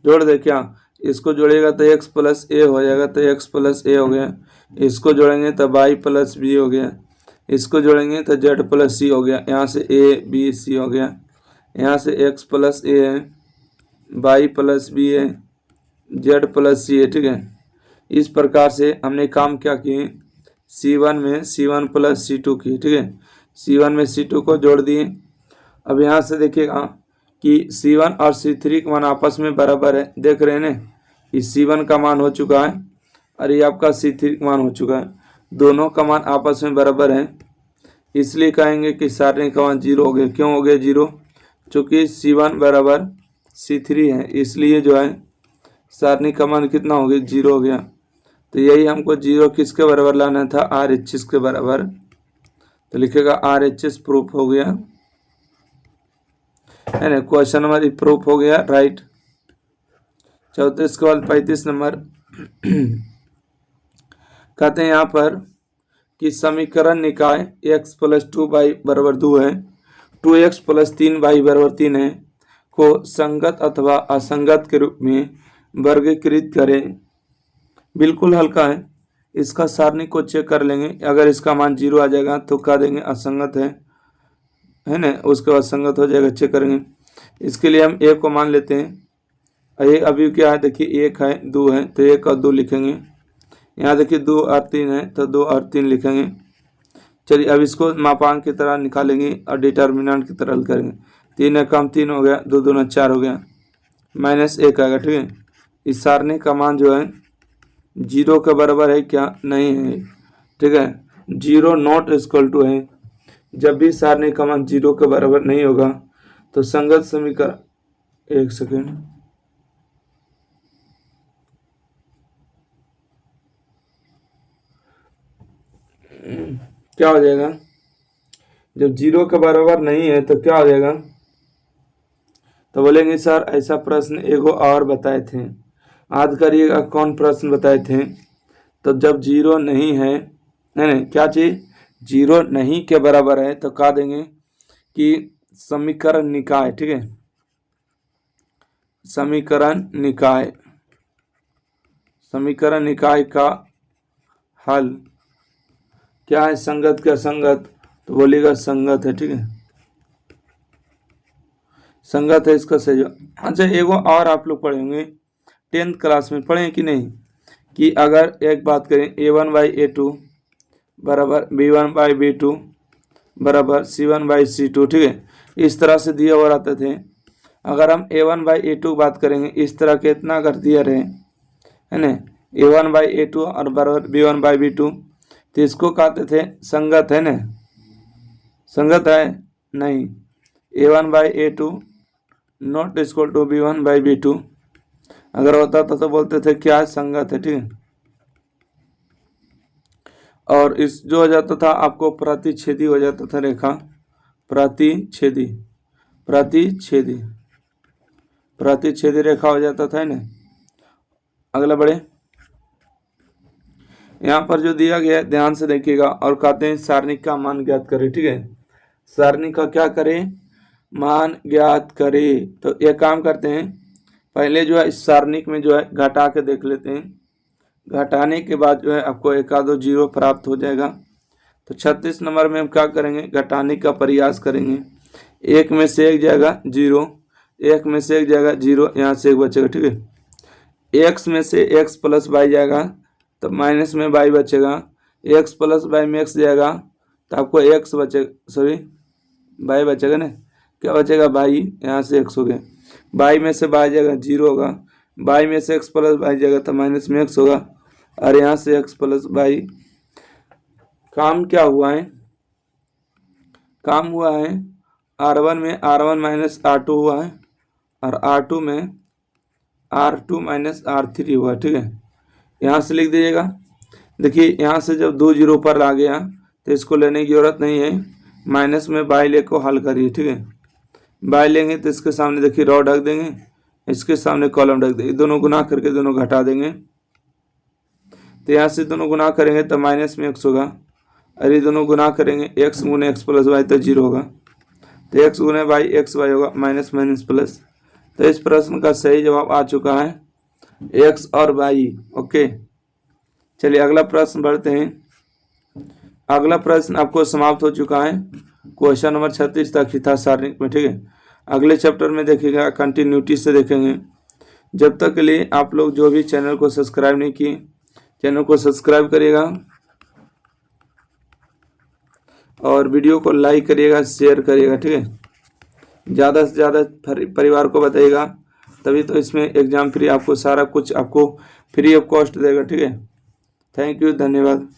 जोड़ दे क्या, इसको जोड़ेगा तो x प्लस a हो जाएगा तो x प्लस a हो गया, इसको जोड़ेंगे तो y प्लस b हो गया, इसको जोड़ेंगे तो z प्लस c हो गया, यहाँ से a b c हो गया, यहाँ से x प्लस a है, y प्लस b है, z प्लस c है, ठीक है। इस प्रकार से हमने काम क्या किए, C1 में C1 प्लस C2 की, ठीक है, C1 में C2 को जोड़ दिए। अब यहाँ से देखिएगा कि C1 और C3 का मान आपस में बराबर है, देख रहे हैं ना कि C1 का मान हो चुका है और ये आपका C3 का मान हो चुका है, दोनों का मान आपस में बराबर है, इसलिए कहेंगे कि सारणी का मान 0 हो गया। क्यों हो गया 0, चूँकि C1 बराबर C3 है, इसलिए जो है सारणी का मान कितना हो गया, 0 हो गया। तो यही हमको 0 किसके बराबर लाना था, RHS के बराबर, तो लिखेगा RHS प्रूफ हो गया, है ना। क्वेश्चन नंबर प्रूफ हो गया, राइट। 34 के बाद 35 नंबर कहते हैं यहाँ पर कि समीकरण निकाय x प्लस 2y बराबर 2 है, 2x प्लस 3y बराबर 3 है को संगत अथवा असंगत के रूप में वर्गीकृत करें। बिल्कुल हल्का है, इसका सारणी को चेक कर लेंगे। अगर इसका मान 0 आ जाएगा तो कह देंगे असंगत है ना, उसके बाद संगत हो जाएगा, चेक करेंगे। इसके लिए हम a को मान लेते हैं ये अभी क्या है देखिए 1 है 2 है तो 1 और 2 लिखेंगे। यहाँ देखिए 2 और 3 है तो 2 और 3 लिखेंगे। चलिए अब इसको मापांक की तरह निकालेंगे और डिटर्मिनेंट की तरह हल करेंगे। 3 एकम 3 हो गया, 2 दूना 4 हो गया, -1 आएगा। ठीक है, इस सारणी का मान जो है 0 के बराबर है क्या? नहीं है। ठीक है, 0 नॉट इक्वल टू है। जब भी सारणी का मान 0 के बराबर नहीं होगा तो संगत समीकरण, एक सेकेंड, क्या हो जाएगा? जब 0 के बराबर नहीं है तो क्या हो जाएगा? तो बोलेंगे सर ऐसा प्रश्न एगो और बताए थे। याद करिएगा कौन प्रश्न बताए थे? तो जब 0 नहीं है, नहीं क्या चीज 0 नहीं के बराबर है तो कहा देंगे कि समीकरण निकाय। ठीक है, समीकरण निकाय, समीकरण निकाय का हल क्या है? संगत का संगत, तो बोलिएगा संगत है। ठीक है, संगत है इसका सही। अच्छा एगो और आप लोग पढ़ेंगे 10th क्लास में, पढ़े कि नहीं, कि अगर एक बात करें a1/a2 बराबर b1/b2 बराबर c1/c2। ठीक है, इस तरह से दिया हुआ रहते थे। अगर हम a1/a2 बात करेंगे इस तरह के इतना अगर दिया रहे है ना, a1/a2 और बराबर b1/b2, तो इसको कहते थे संगत है ना। संगत है नहीं, a1/a2 not equal to b1/b2 अगर होता तो बोलते थे क्या है? संगत है। ठीक है, और इस जो हो जाता था आपको प्रतिच्छेदी हो जाता था रेखा, प्रतिच्छेदी, प्रतिच्छेदी, प्रतिच्छेदी रेखा हो जाता था ना। अगला बढ़े, यहाँ पर जो दिया गया है ध्यान से देखिएगा और कहते हैं सारणिक का मान ज्ञात करें। ठीक है, सारणिक का क्या करें? मान ज्ञात करें। तो ये काम करते हैं, पहले जो है इस सारणिक में जो है घटा के देख लेते हैं। घटाने के बाद जो है आपको एक आधो 0 प्राप्त हो जाएगा। तो 36 नंबर में हम क्या करेंगे? घटाने का प्रयास करेंगे। 1 में से 1 जाएगा 0, 1 में से 1 जाएगा 0, यहाँ से 1 बचेगा। ठीक है, x में से x प्लस y जाएगा तो माइनस में y बचेगा। x प्लस y में x जाएगा तो आपको x बचेगा, सॉरी y बचेगा ना, क्या बचेगा? y, यहाँ से x हो गया। y में से y जाएगा 0 होगा, y में से x प्लस y जाएगा तो माइनस में x होगा, और यहाँ से x प्लस y। काम क्या हुआ है? काम हुआ है R1 में R1 माइनस R2 हुआ है और R2 में R2 माइनस R3 हुआ। ठीक है, यहाँ से लिख दीजिएगा। देखिए यहाँ से जब 2 0 पर आ गया तो इसको लेने की जरूरत नहीं है, माइनस में बाई ले को हल करिए। ठीक है, बाई लेंगे तो इसके सामने देखिए रॉ ढक देंगे, इसके सामने कॉलम ढक देंगे, दोनों गुना करके दोनों घटा देंगे। तो यहाँ से दोनों गुना करेंगे तो माइनस में x होगा, और ये दोनों गुना करेंगे x गुने x प्लस वाई तो 0 होगा। तो x गुने वाई एक्स वाई होगा, माइनस माइनस प्लस। तो इस प्रश्न का सही जवाब आ चुका है x और y। ओके, चलिए अगला प्रश्न बढ़ते हैं। अगला प्रश्न आपको समाप्त हो चुका है, क्वेश्चन नंबर 36 तक ही था सारणिक में। ठीक है, अगले चैप्टर में देखिएगा, कंटिन्यूटी से देखेंगे। जब तक के लिए आप लोग जो भी चैनल को सब्सक्राइब नहीं किए, चैनल को सब्सक्राइब करिएगा और वीडियो को लाइक करिएगा, शेयर करिएगा। ठीक है, ज़्यादा से ज़्यादा परिवार को बताइएगा, तभी तो इसमें एग्जाम फ्री आपको सारा कुछ आपको फ्री ऑफ कॉस्ट देगा। ठीक है, थैंक यू, धन्यवाद।